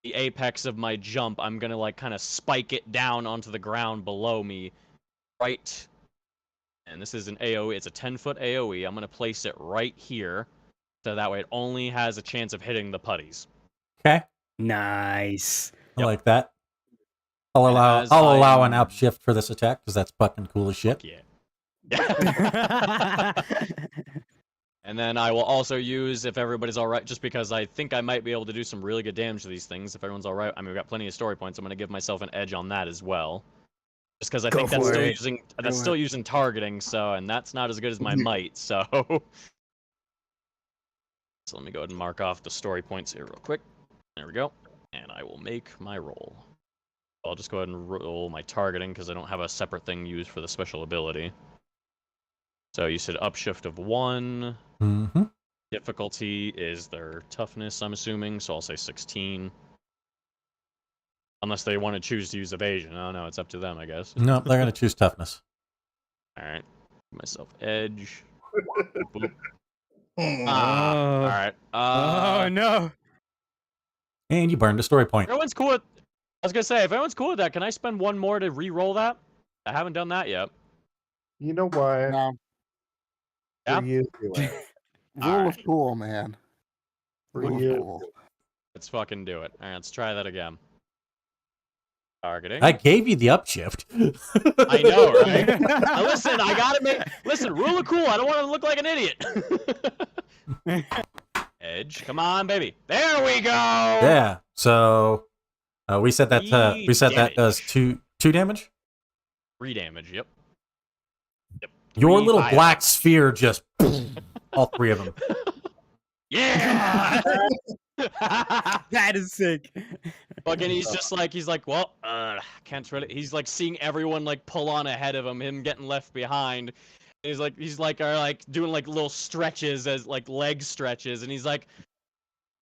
apex of my jump, I'm going to, like, kind of spike it down onto the ground below me, right. And this is an AoE. It's a 10-foot AoE. I'm going to place it right here, so that way it only has a chance of hitting the putties. Okay. Nice. I Yep. like that. I'll And allow as I'll allow an I'm- upshift for this attack because that's fucking cool as shit. Yeah. And then I will also use, if everybody's all right, just because I think I might be able to do some really good damage to these things. If everyone's all right, I mean, we've got plenty of story points. I'm going to give myself an edge on that as well. Just because I Go think that's for still it. using Do it. using targeting, so, and that's not as good as my might, so. So let me go ahead and mark off the story points here real quick. There we go. And I will make my roll. I'll just go ahead and roll my targeting because I don't have a separate thing used for the special ability. So you said upshift of 1. Mm-hmm. Difficulty is their toughness, I'm assuming, so I'll say 16. Unless they want to choose to use evasion. I don't know, it's up to them, I guess. No, they're gonna choose toughness. Alright. Give myself edge. Boop. Mm. Alright. Oh no. And you burned a story point. Everyone's cool with... I was gonna say, if everyone's cool with that, can I spend 1 more to re-roll that? I haven't done that yet. You know what? Now, Yeah? For you, do it. rule of cool, man. For Rule of you. cool. Let's fucking do it. Alright, let's try that again. Targeting. I gave you the upshift. I know, right? Now listen, I gotta make... Listen, rule of cool, I don't want to look like an idiot. Edge, come on, baby. There we go! Yeah. So we said that that does two damage. 3 damage, yep. Your 3 little fire. black sphere just all 3 of them. Yeah! That is sick. Fucking, he's like, well, can't really. He's like seeing everyone like pull on ahead of him getting left behind. And he's like doing like little stretches as like leg stretches, and he's like,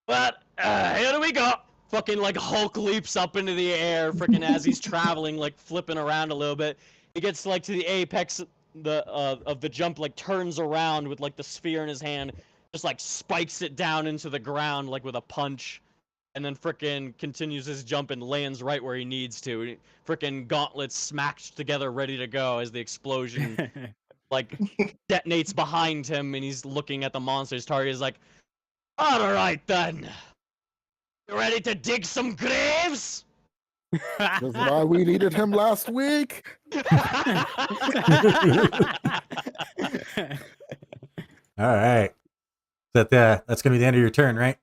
but here we go. Fucking like Hulk leaps up into the air, freaking as he's traveling, like flipping around a little bit. He gets like to the apex of the jump, like turns around with like the sphere in his hand, just like spikes it down into the ground like with a punch, and then frickin' continues his jump and lands right where he needs to. Frickin' gauntlets smacked together, ready to go as the explosion like detonates behind him, and he's looking at the monster's target. He's like, all right then, you ready to dig some graves? That's why we needed him last week. All right. That's gonna be the end of your turn, right?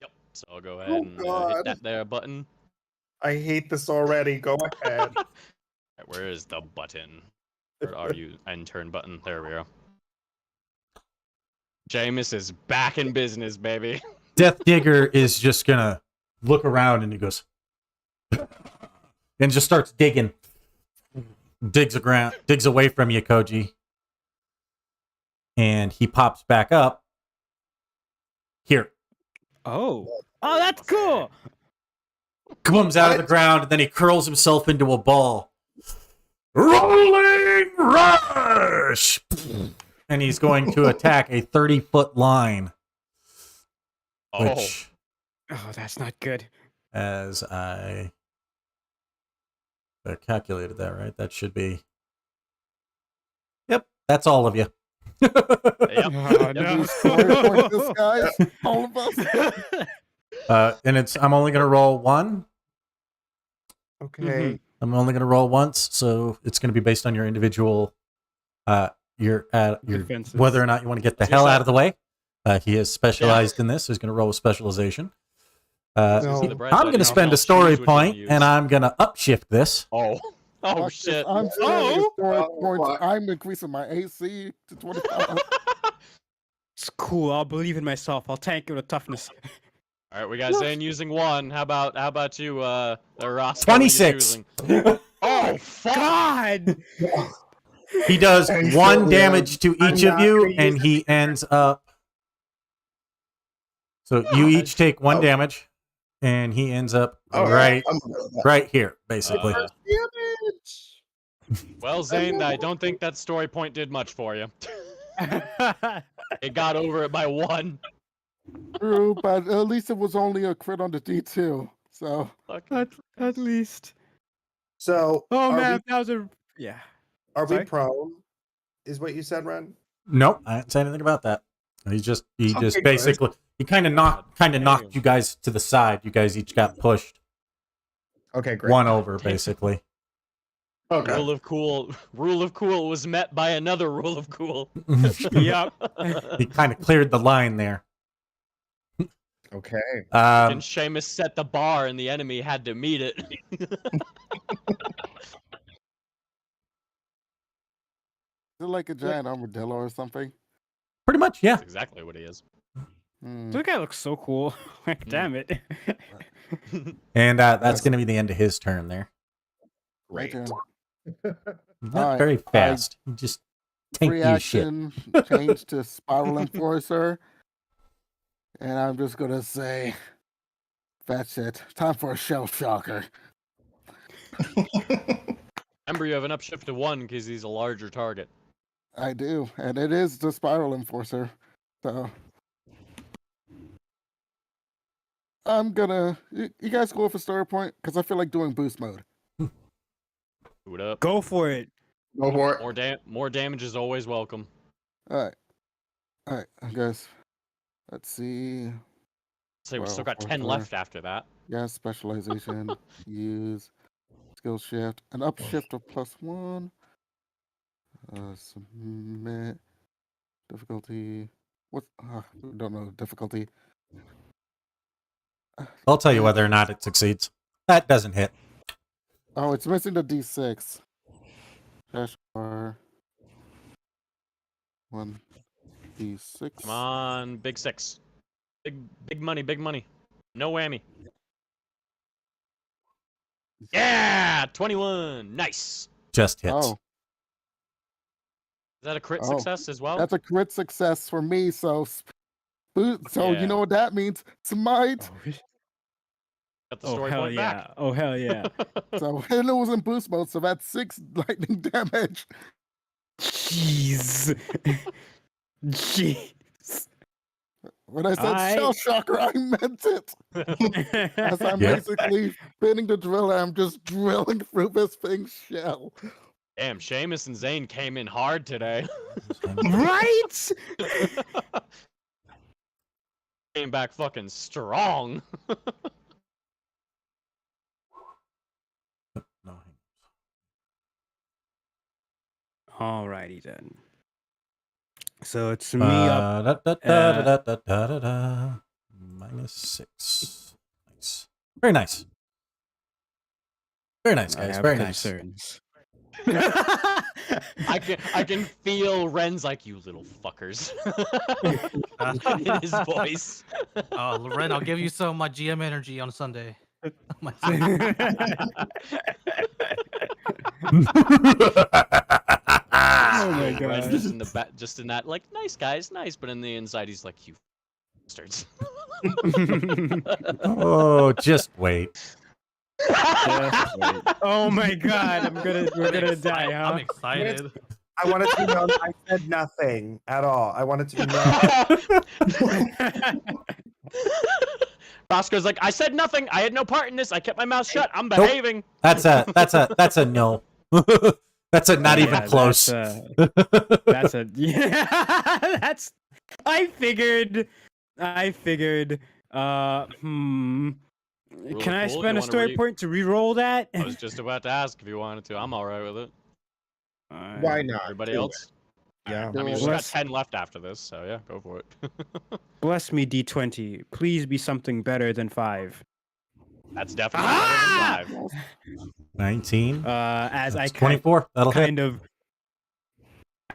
Yep. So I'll go ahead and hit God. that there button. I hate this already. Go ahead. Right, where is the button? Where are you? End turn button. There we go. Jameis is back in business, baby. Death Digger is just gonna look around and he goes and just starts digging. Digs away from you, Koji. And he pops back up. Here. Oh, that's cool. Comes out of the ground and then he curls himself into a ball. Rolling rush! And he's going to attack a 30-foot line. Oh, Which, Oh, that's not good. as I calculated that, right? That should be... Yep, that's all of you. yep. Oh Every story point, this guy, all of us. And I'm only gonna roll one. Okay. I'm only gonna roll once, so it's gonna be based on your individual, your Defenses. whether or not you want to get the It's hell yourself. out of the way. He is specialized in this, so he's gonna roll with specialization. No. The bread I'm that gonna you spend a don't story choose which one point, to and use. I'm gonna upshift this. Oh. Oh Fuck this, shit. I'm spending story Oh, points. fuck. I'm increasing my AC to 25. It's cool. I'll believe in myself. I'll tank it with toughness. All right, we got Zane using 1. How about you, Ross? What are you 26. choosing? Oh fuck! God! He does And 1 so, damage to I'm each of not you, gonna and use he ends up. So you each take 1 Oh. damage, and he ends up Oh, right I'm good with that. right here, basically. Damage. Well, Zane, I don't think that story point did much for you. It got over it by 1. True, but at least it was only a crit on the D2. So at least. So Oh are man, that was a yeah. we Sorry? prone? Is what you said, Ren? Nope, I didn't say anything about that. He just good. basically he kind of knocked you guys to the side. You guys each got pushed Okay, great. 1 over, Damn. basically. Okay. Rule of cool was met by another rule of cool. Yep. He kind of cleared the line there. Okay. And Seamus set the bar, and the enemy had to meet it. is it like a giant armadillo or something? Pretty much, yeah. That's exactly what he is. Hmm. This guy looks so cool. Like, damn it. And that's going to be the end of his turn there. My Great. turn. Not Alright, very fast. He just tank Free you shit. action change to Spiral Enforcer. And I'm just gonna say, that's it. Time for a shell shocker. Remember, you have an upshift of 1 because he's a larger target. I do, and it is the Spiral Enforcer. So I'm gonna. You guys go for story point because I feel like doing boost mode. Do it up. Go for it. Go for it. More damage is always welcome. All right, guys. Let's see. So we still got 10 Well, left after that. Yeah, specialization. Use skill shift. An upshift of +1. Submit. Difficulty. What? Don't know the difficulty. I'll tell you whether or not it succeeds. That doesn't hit. Oh, it's missing the D6. Dash bar. 1 D6. Come on, big 6. Big money, big money. No whammy. Yeah, 21. Nice. Just hits. Oh, Is that a crit Oh, success as well? that's a crit success for me. So, you Yeah. know what that means? Smite. Got the Oh story hell point yeah. back. Oh hell yeah. So, and it was in boost mode. So that's 6 lightning damage. Jeez. Jeez. When I said shell shocker, I meant it. As I'm Yeah. basically spinning the driller, I'm just drilling through this thing's shell. Damn, Seamus and Zane came in hard today. Right? Came back fucking strong. No. Alrighty then. So it's me up. -6. Nice. Very nice. Very nice, I guys. have Very nice. concerns. I can feel Ren's like, you little fuckers. In his voice. Oh, Loren, I'll give you some of my GM energy on Sunday. My- Oh my Ren god. just in the back, just in that, like, nice guys, nice, but in the inside, he's like, you bastards. Oh, just wait. Oh my god, we're gonna die, I'm huh? excited. I wanted to be known I said nothing at all. I wanted to be known. Roscoe's like, I said nothing. I had no part in this. I kept my mouth shut. I'm behaving. That's a no. That's a not even Yeah, close. That's a yeah. That's. I figured Hmm. Rule Can of I cool, spend you a wanna story point to re-roll that? I was just about to ask if you wanted to. I'm all right with it. Why not? Everybody Do it. else? Yeah. I mean, we Do just it. got Bless, 10 left after this, so yeah, go for it. bless me, D20. Please be something better than 5. That's definitely better than Ah! 5. 19. As I That's 24. That'll hit.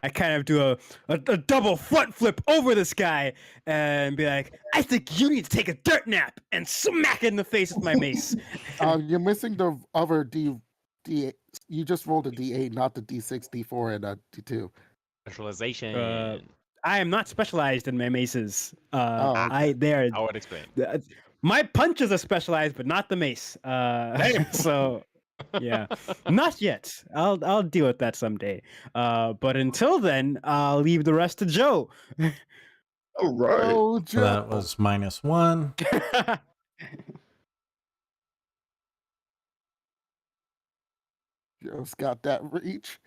I kind of do a double front flip over this guy and be like, I think you need to take a dirt nap and smack it in the face with my mace. You're missing the other D. You just rolled a D8, not the D6, D4, and a D2. Specialization. I am not specialized in my maces. Oh, okay. I would explain. My punches are specialized, but not the mace. So yeah, not yet. I'll deal with that someday. But until then, I'll leave the rest to Joe. All right. Oh, So that was -1. Joe's got that reach.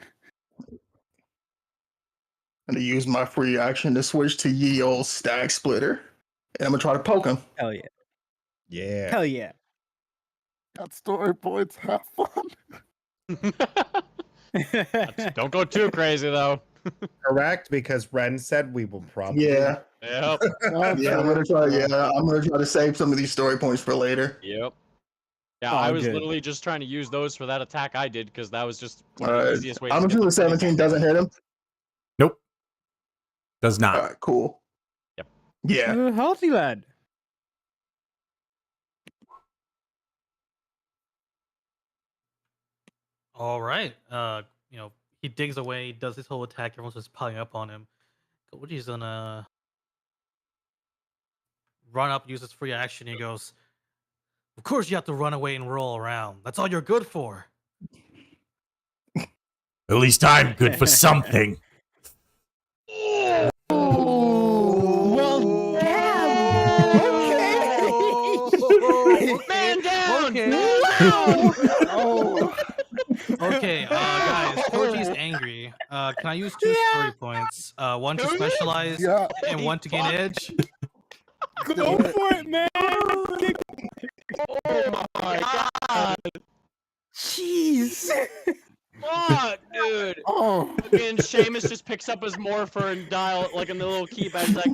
I'm gonna use my free action to switch to ye old Stag Splitter, and I'm gonna try to poke him. Hell yeah! Yeah. Hell yeah! Got story points. Have fun. Don't go too crazy, though. Correct, because Ren said we will probably. Yeah, Yep. yeah. I'm gonna try. Yeah, I'm gonna try to save some of these story points for later. Yep. Yeah, Oh, I was good. literally just trying to use those for that attack I did, because that was just All one of the right. easiest ways I'm to get assuming the fighting 17 back. doesn't hit him. Nope. Does not. All right, cool. Yep. Yeah. Healthy lad. All right. He digs away, does his whole attack. Everyone's just piling up on him. Koji's gonna run up, use his free action. He goes, "Of course you have to run away and roll around. That's all you're good for." At least I'm good for something. Well, damn. Okay. Man down! Okay. Man down! Oh, Okay, guys, Koji's angry. Can I use 2 story points? One to specialize yeah. and one to gain edge. Go for it, man. Oh my god! Jeez. Fuck, dude! Oh, Fucking Seamus just picks up his morpher and dial it like in the little keypad. He's like,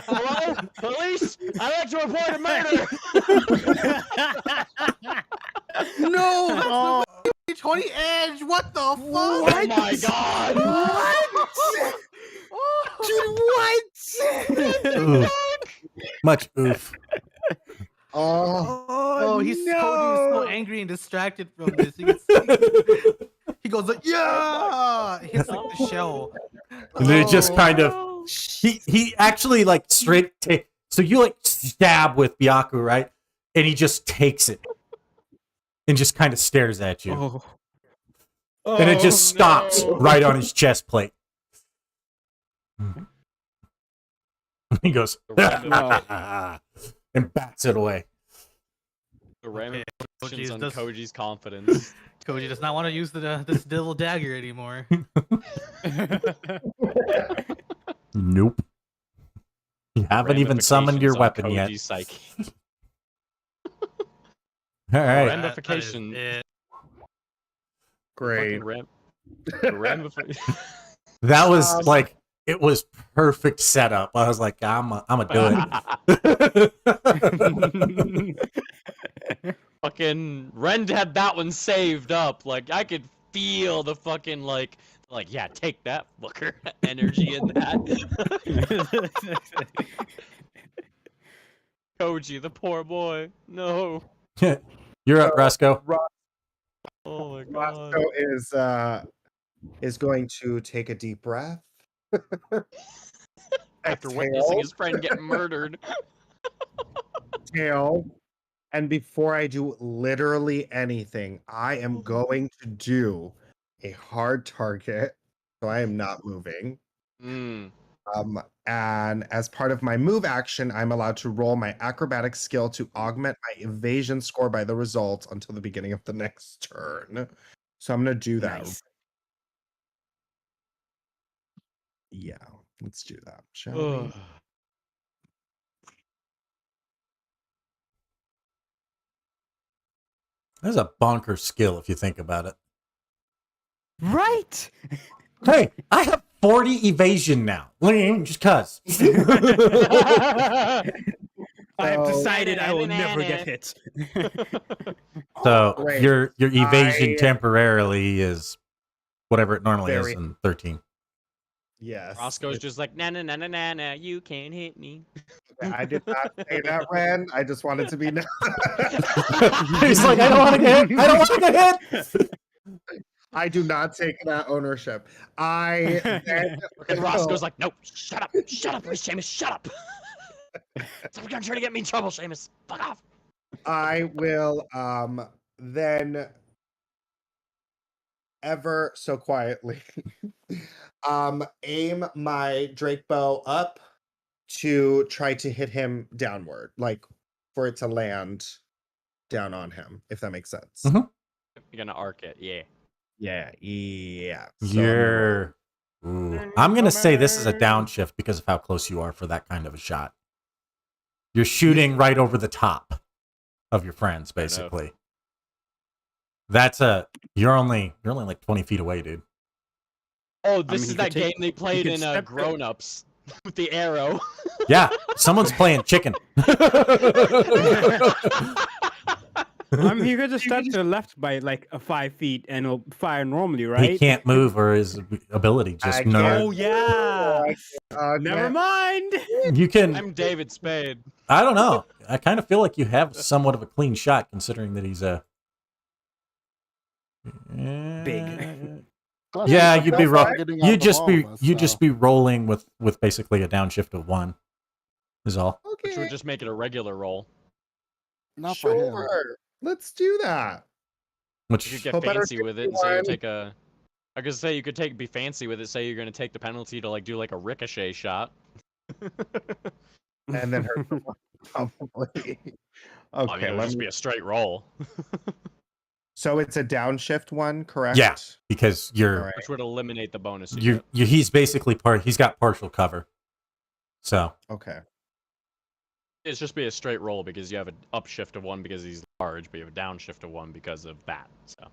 "Hello, police! I'd like to report a murder." No, that's the 20 edge. What the fuck? Oh my god! Dude, what? Oof. Much oof. Oh, Koji is so angry and distracted from this. He goes like, "Yeah!" Hits like the shell. And then it just kind of Oh, he actually like straight take, so you like stab with Byaku, right? And he just takes it and just kind of stares at you. And it just stops right on his chest plate. He goes and bats it away. the ramifications Koji's on just- Koji's confidence. Koji does not want to use this little dagger anymore. Nope. You haven't even summoned your Ramifications on weapon yet. Koji's psyche. All right. Ramification. That is it. Great. That was like, it was perfect setup. I was like, I'm gonna do it. Fucking Ren had that one saved up. Like I could feel the fucking like yeah, take that fucker energy in that. Koji, the poor boy. No. You're up, Roscoe. Oh my god. Roscoe is going to take a deep breath. After Exhale. witnessing his friend get murdered. Tail. And before I do literally anything, I am going to do a hard target. So I am not moving. Mm. And as part of my move action, I'm allowed to roll my acrobatic skill to augment my evasion score by the results until the beginning of the next turn. So I'm going to do that. Nice. Yeah, let's do that, shall we? That's a bonker skill if you think about it. Right? Hey, I have 40 evasion now. Just cuz. I've So- decided I will never get hit. So Great. your evasion I- temporarily is whatever it normally Very- is in 13. Yes. Roscoe's just like, na na na na na na, you can't hit me. I did not say that, Ren. I just wanted to be known. He's like, I don't want to get hit. I don't want to get hit. I do not take that ownership. I then And Roscoe's like, no, shut up, Seamus, shut up. Stop trying to get me in trouble, Seamus. Fuck off. I will then ever so quietly aim my Drake bow up to try to hit him downward, like for it to land down on him, if that makes sense. Mhm. You're gonna arc it, yeah. Yeah. So You're. Ooh. I'm gonna say this is a downshift because of how close you are for that kind of a shot. You're shooting right over the top of your friends, Fair enough. basically. That's a. You're only like 20 feet away, dude. Oh, this mean, is you that could take- game they played could in step Grown Ups with the arrow. Yeah, someone's playing chicken. He could just step to the left by like 5 feet and it'll fire normally, right? He can't move, or his ability just I no. can't. Oh yeah. Never mind. You can. I'm David Spade. I don't know. I kind of feel like you have somewhat of a clean shot, considering that he's a Big. Plus, Yeah, he's the you'd be best roll. targeting out You'd of just all be of us, you'd just so- be rolling with basically a downshift of 1. Is all. Which Okay, would just make it a regular roll. Not for him. sure. Let's do that. You Which could get Hope I don't fancy get with it and say you one. take a. I could say you could be fancy with it. Say you're gonna take the penalty to like do like a ricochet shot. And then hurt someone, probably. I mean, Okay, it'll let just me. be a straight roll, So it's a downshift one, correct? Yeah. because you're All right. which would eliminate the bonus. You get. you he's basically he's got partial cover. So Okay. It's just be a straight roll because you have an upshift of 1 because he's large, but you have a downshift of 1 because of that. So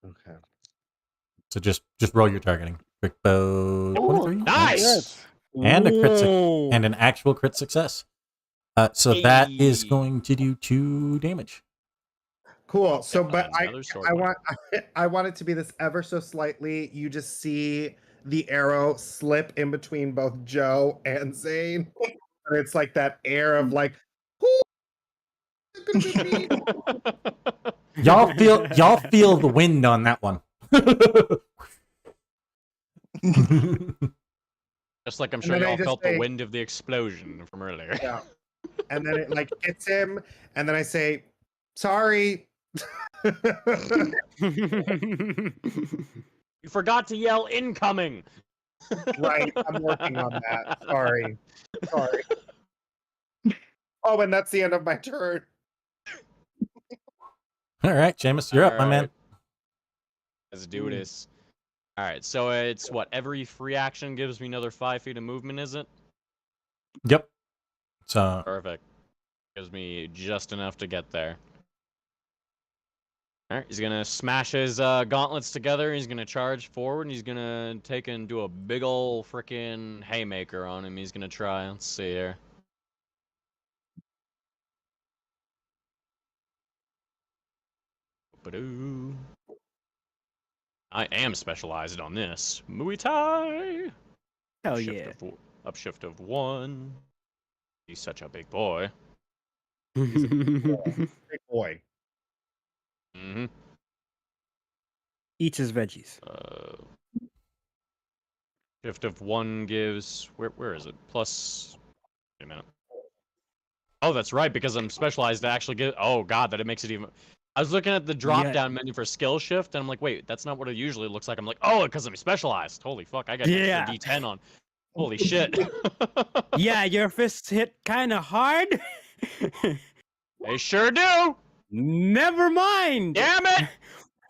Okay. just roll your targeting. Quick bow. 23. nice. And a crit Whoa. and an actual crit success. So that is Hey. going to do 2 damage. Cool. So, but Another sword I one. I want it to be this ever so slightly. You just see the arrow slip in between both Joe and Zane. And it's like that air of like, "Who could it be?" Y'all feel the wind on that one. Just like I'm And sure then I y'all just felt say- the wind of the explosion from earlier. Yeah. And then it like hits him, and then I say, "Sorry." You forgot to yell incoming. Right. I'm working on that. Sorry. Oh, and that's the end of my turn. All right, Seamus, you're up, my man. Alright. Let's do this. Alright, so it's what? Every free action gives me another 5 feet of movement, is it? Yep. So Perfect. Gives me just enough to get there. Alright, he's gonna smash his gauntlets together, he's gonna charge forward, and he's gonna take and do a big ol' frickin' haymaker on him. He's gonna try. Let's see here. Ba-doo. I am specialized on this. Muay Thai! Hell Upshift yeah. Upshift of 1. He's such a big boy. Big boy. Mm-hmm. Eats his veggies. Shift of 1 gives... Where is it? Plus... Wait a minute. Oh, that's right, because I'm specialized to actually get... Oh, God, that it makes it even... I was looking at the drop-down menu for skill shift, and I'm like, wait, that's not what it usually looks like. I'm like, oh, because I'm specialized. Holy fuck, I got an Yeah. extra D10 on. Holy shit. Yeah, your fists hit kind of hard. They sure do! Never mind. Damn it!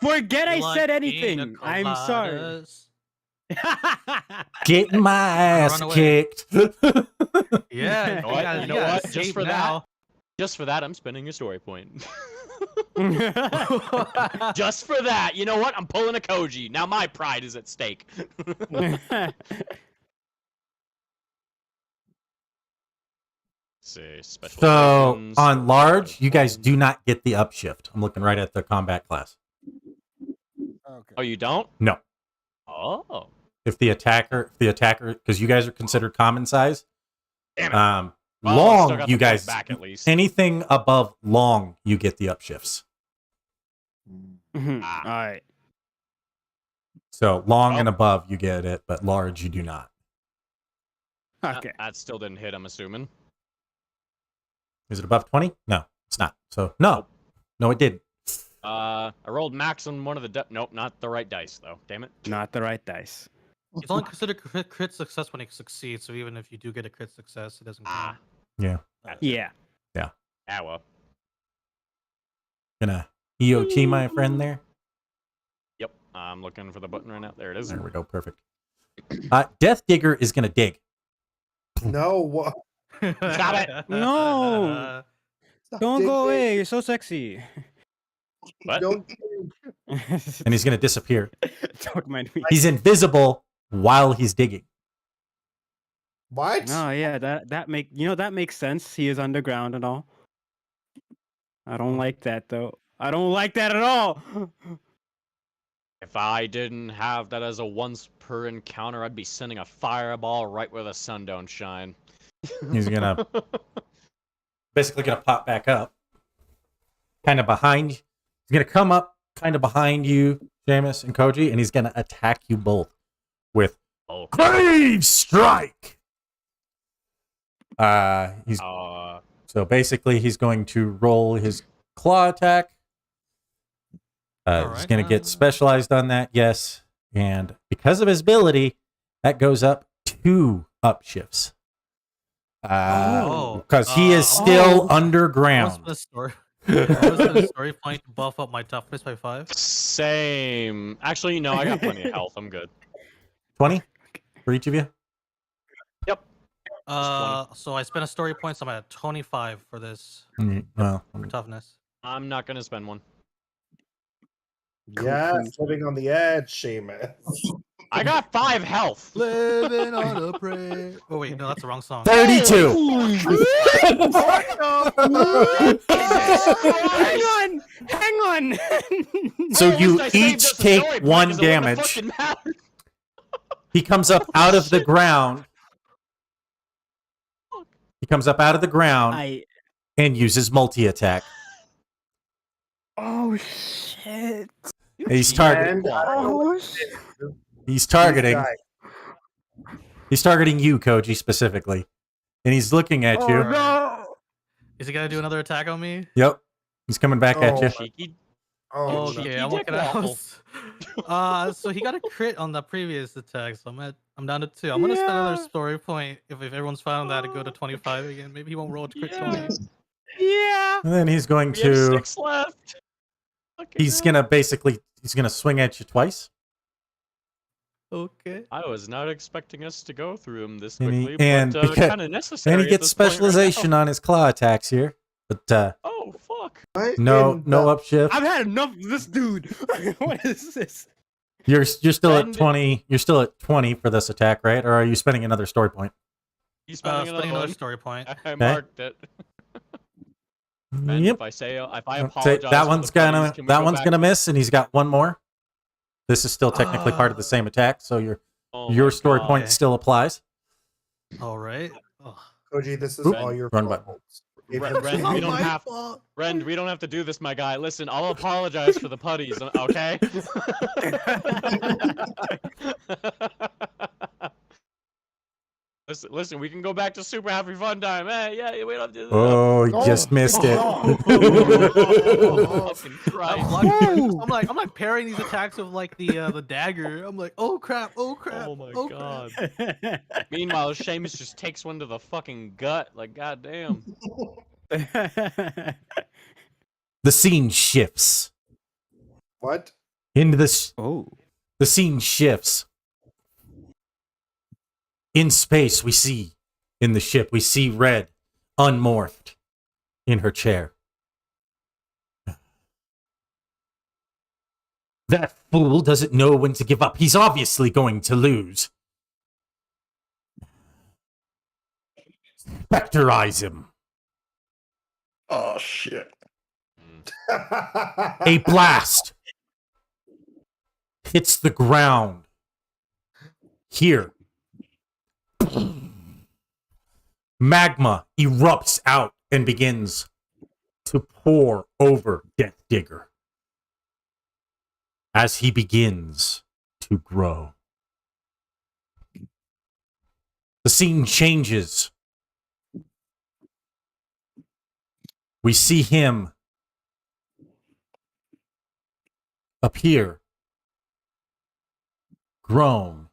Forget I Like said pina anything. I'm sorry. coladas. getting my ass Run away. kicked. Yeah, You know what? gotta You know what? Just escape for now. Just for that, I'm spending a story point. Just for that, you know what? I'm pulling a Koji. Now my pride is at stake. See, So specializations, on large, you guys do not get the upshift. I'm looking right at the combat class. Okay. Oh, you don't? No. Oh. If the attacker, because you guys are considered common size. Damn it. Long, Well, I still got you the point guys, back at least. anything above long, you get the upshifts. Mhm. Ah. All right. So long and Well- above, you get it, but large, you do not. Okay. That still didn't hit, I'm assuming. Is it above 20? No, it's not. So no, no, it didn't. I rolled max on one of the nope, not the right dice though. Damn it. Not the right dice. It's only considered crit success when it succeeds. So even if you do get a crit success, it doesn't count. Yeah, Yeah. Ah, well. gonna EOT my friend there. Yep. I'm looking for the button right now. There it is. There we go, perfect. Death Digger is gonna dig. No, what? Got it. No. Don't go away. You're so sexy. What? Don't. And he's gonna disappear. Don't mind me. He's invisible while he's digging. What? No, yeah, that makes sense. He is underground and all. I don't like that though. I don't like that at all. If I didn't have that as a once per encounter, I'd be sending a fireball right where the sun don't shine. He's gonna basically gonna pop back up, kind of behind. He's gonna come up, kind of behind you, Jameis and Koji, and he's gonna attack you both with Oh. Grave Strike. He's so basically he's going to roll his claw attack. He's Alright, going to get specialized on that, yes. And because of his ability, that goes up 2 upshifts. Because he is still underground. I was going to story point to buff up my toughness by 5. Same. Actually, no, I got plenty of health. I'm good. 20 for each of you? Yep. So I spent a story point, so I'm at 25 for this Well, for toughness. I'm not gonna spend one. Yes, living on the edge, Seamus. I got 5 health. Living on a prayer. Oh wait, no, that's the wrong song. 32. Hang on. So At you least I saved each us a take story point, 1 'cause it wouldn't have damage. fucking mattered. He comes up out of the ground. He comes up out of the ground and uses multi-attack. Oh shit. He's targeting. Oh shit. He's targeting. He's targeting you, Koji, specifically, and he's looking at you. No. Is he gonna do another attack on me? Yep, he's coming back at you. Cheeky. Oh, Okay, I'm looking out. So he got a crit on the previous attack, so I'm down to 2. I'm gonna spend another story point if everyone's fine on that to go to 25 again. Maybe he won't roll a crit 20. Yeah. And then he's going We have to. 6 left. He's gonna swing at you twice. Okay. I was not expecting us to go through him this And he- quickly, and but because- kind of necessary. And he at gets this point right now. specialization on his claw attacks here, but Oh fuck! no upshift. I've had enough of this dude. What is this? You're still at And- 20. You're still at 20 for this attack, right? Or are you spending another story point? He's spending Spending another another one. story point. I marked it. And Yep. if I Say, apologize, that for one's the putties, gonna can we go back- miss, and he's got one more. This is still technically part of the same attack, so Oh your my story God. point still applies. All right. Koji, this is Oop. all your Run fault. button. If Ren, it's Ren, not we don't my have fault. Ren, we don't have to do this, my guy. Listen, I'll apologize for the putties, okay? Listen, we can go back to super happy fun time. Hey, yeah, we don't have to do this. Oh, you just missed it. Fucking Christ. I'm like pairing these attacks with like the dagger. I'm like, oh crap, oh crap. Oh my oh God. crap. Meanwhile, Seamus just takes one to the fucking gut. Like, goddamn. The scene shifts What? into this. Oh. The scene shifts. In space, we see, in the ship, we see Red, unmorphed, in her chair. That fool doesn't know when to give up. He's obviously going to lose. Specterize him. Oh shit. A blast hits the ground. Here. Magma erupts out and begins to pour over Death Digger as he begins to grow. The scene changes. We see him appear, grown.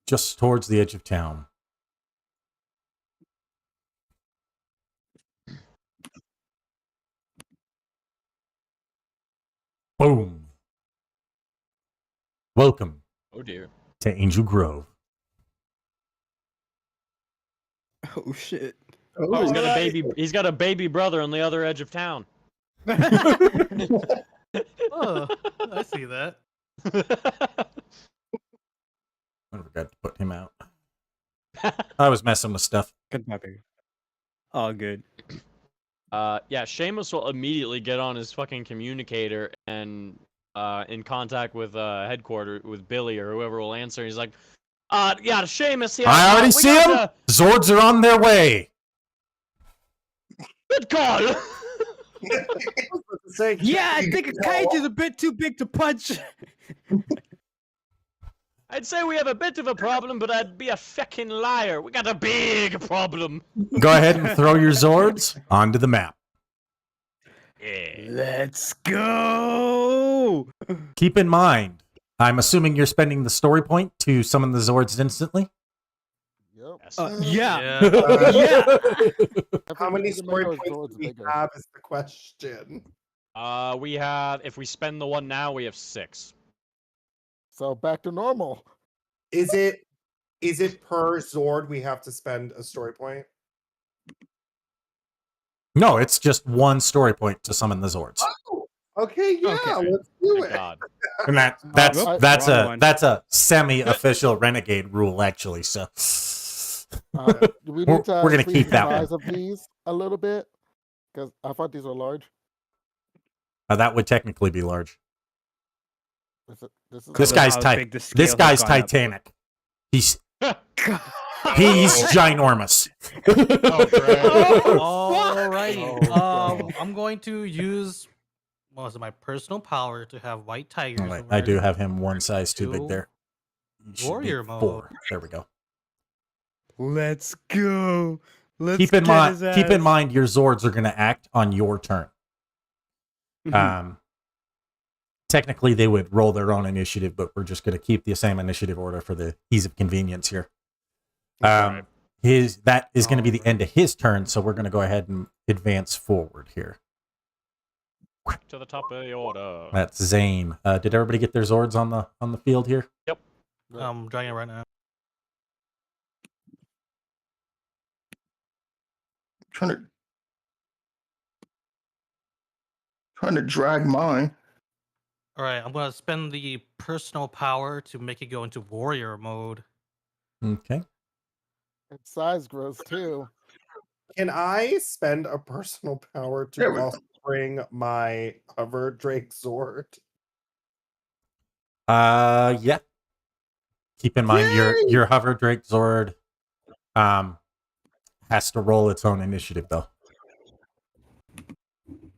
Just towards the edge of town. Boom. Welcome Oh dear. to Angel Grove. Oh shit. Oh, he's got a baby. He's got a baby brother on the other edge of town. Oh, I see that. I forgot to put him out. I was messing with stuff. Good puppy. All good. Yeah, Seamus will immediately get on his fucking communicator and in contact with headquarters with Billy or whoever will answer. He's like, yeah, Seamus here. I already we see got him. Zords are on their way. Good call. Yeah, I think a kaiju's a bit too big to punch. I'd say we have a bit of a problem, but I'd be a feckin' liar. We got a big problem. Go ahead and throw your Zords onto the map. Yeah. Let's go. Keep in mind, I'm assuming you're spending the story point to summon the Zords instantly. Yep. Yeah. Yeah. How many Everybody story knows points do Zord's we bigger. have is the question. We have, if we spend the one now, we have 6. So back to normal. Is it per Zord we have to spend a story point? No, it's just one story point to summon the Zords. Oh, okay, yeah, Okay. let's do Thank it. God. And whoop, that's wrong a one. that's a semi-official renegade rule, actually. So Do we We're- need to we're gonna increase keep the that one. size of these a little bit? Because I thought these were large. that would technically be large. This This Because of guy's how tight. big the This scale has guy's gone up. Titanic. He's ginormous. Oh, crap. Oh, Alrighty. God. I'm going to use what was it, my personal power to have white tigers. Oh, wait, over I do have him one size too big to there. He should be warrior 4. mode. There we go. Let's go. Let's Keep in get mind. his Keep in ass. mind, your Zords are going to act on your turn. Mhm. Technically, they would roll their own initiative, but we're just going to keep the same initiative order for the ease of convenience here. Right. That is going to be the end of his turn, so we're going to go ahead and advance forward here. To the top of the order. That's Zane. Did everybody get their Zords on the field here? I'm drawing it right now. Trying to drag mine. All right, I'm gonna spend the personal power to make it go into warrior mode. Okay. Its size grows too. Can I spend a personal power to Yeah, we- also bring my hover Drake Zord? Yeah. Keep in mind your hover Drake Zord has to roll its own initiative though.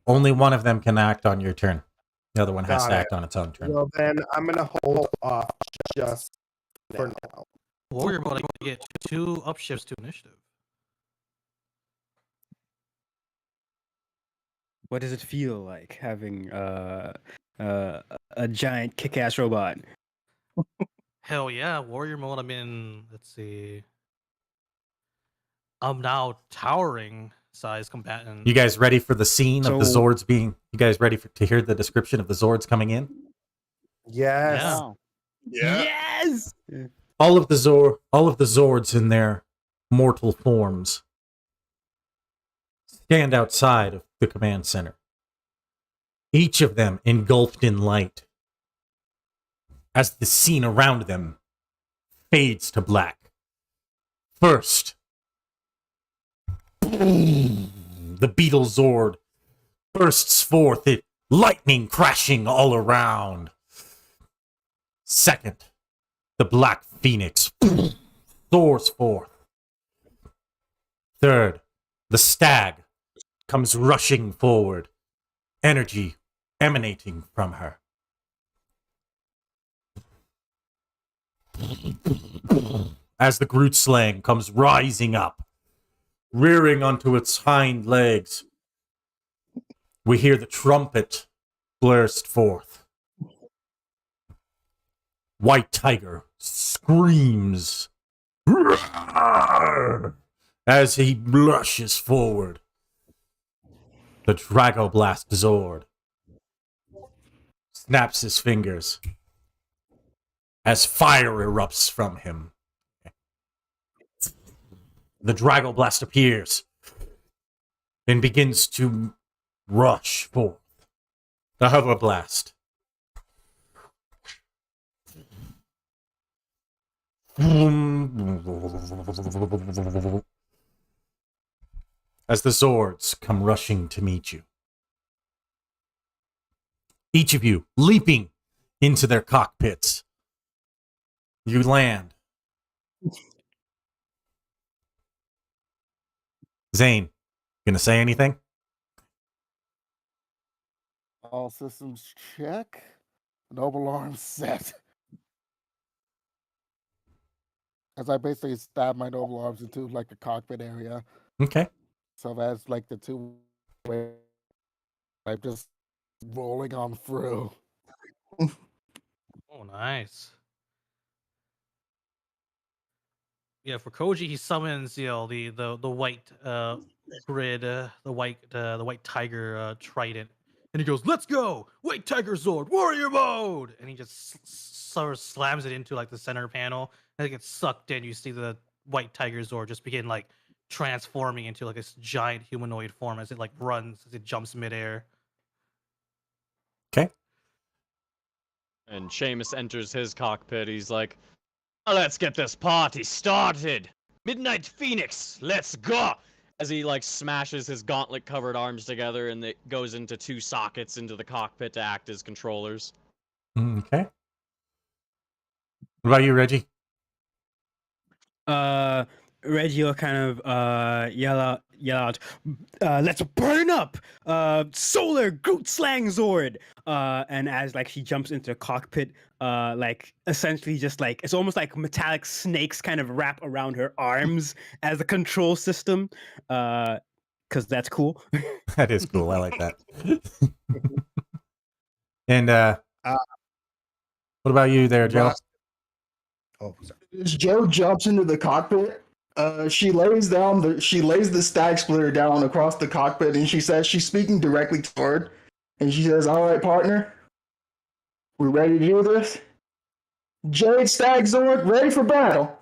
Only one of them can act on your turn. The other one has Got to it. act on its own turn. Well, then I'm gonna hold off just for now. Warrior mode, I'm going to get 2 upshifts to initiative. What does it feel like having a giant kick-ass robot? Hell yeah, warrior mode. I'm in. Let's see. I'm now towering size combatant. You guys ready for the scene of the So- Zords being? You guys ready to hear the description of the Zords coming in? Yes. Yeah. Wow. Yes. All of the Zords in their mortal forms stand outside of the command center, each of them engulfed in light as the scene around them fades to black. First, the beetle Zord bursts forth, it lightning crashing all around. Second, the black phoenix soars forth. Third, the stag comes rushing forward, energy emanating from her. As the Groot slang comes rising up, rearing onto its hind legs, we hear the trumpet burst forth. White Tiger screams as he rushes forward. The Dragoblast Zord snaps his fingers as fire erupts from him. The Dragoblast appears and begins to rush forth. The Hoverblast as the Zords come rushing to meet you. Each of you leaping into their cockpits. You land. Zane, gonna say anything? All systems check. Noble arms set. As I basically stab my noble arms into like the cockpit area. Okay. So that's like the two way I'm just rolling on through. Oh, nice. Yeah, for Koji, he summons the white grid, the white tiger trident, and he goes, "Let's go, white tiger Zord, warrior mode!" And he just sort of slams it into like the center panel, and it gets sucked in. You see the white tiger Zord just begin like transforming into like this giant humanoid form as it like runs, as it jumps midair. Okay. And Seamus enters his cockpit. He's like, let's get this party started. Midnight Phoenix, let's go. As he like smashes his gauntlet covered arms together and it goes into two sockets into the cockpit to act as controllers. Okay. What about you, Reggie? Reggie will kind of yell out, let's burn up solar Groot Slang Zord. And as like she jumps into the cockpit, like essentially just like it's almost like metallic snakes kind of wrap around her arms as a control system. Because that's cool. That is cool. I like that. And what about you there, Joe? Oh, sorry. As Joe jumps into the cockpit, she lays the stag splitter down across the cockpit, and she says she's speaking directly toward, and she says, "All right, partner, we ready to do this? Jade Stag Zord, ready for battle."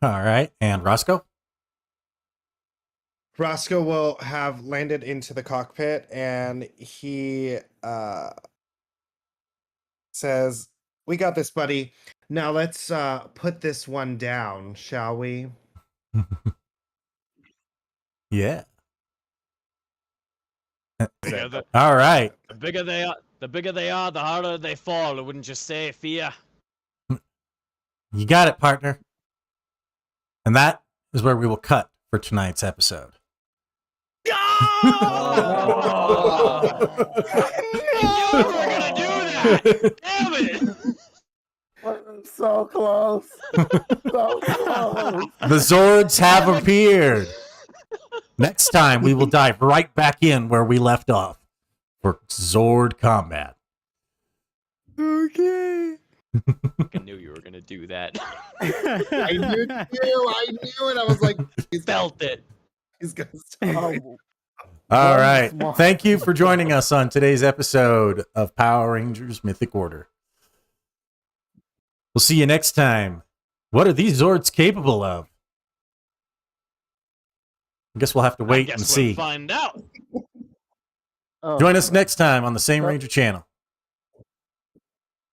All right. And Roscoe? Roscoe will have landed into the cockpit, and he says, "We got this, buddy. Now let's put this one down, shall we?" Yeah. The All right. bigger they are, the harder they fall. Wouldn't you say, Fia? You got it, partner. And that is where we will cut for tonight's episode. Oh! I knew we were gonna do that. Damn it! So close. So close. The Zords have appeared. Next time, we will dive right back in where we left off for Zord combat. Okay. I knew you were gonna do that. I knew it. I was like, he's Felt it. He's gonna stop. All right. Thank you for joining us on today's episode of Power Rangers Mythic Order. We'll see you next time What are these Zords capable of? I guess we'll have to I wait guess and we'll see. find out. Oh, Join us next time on the Same That- Ranger channel.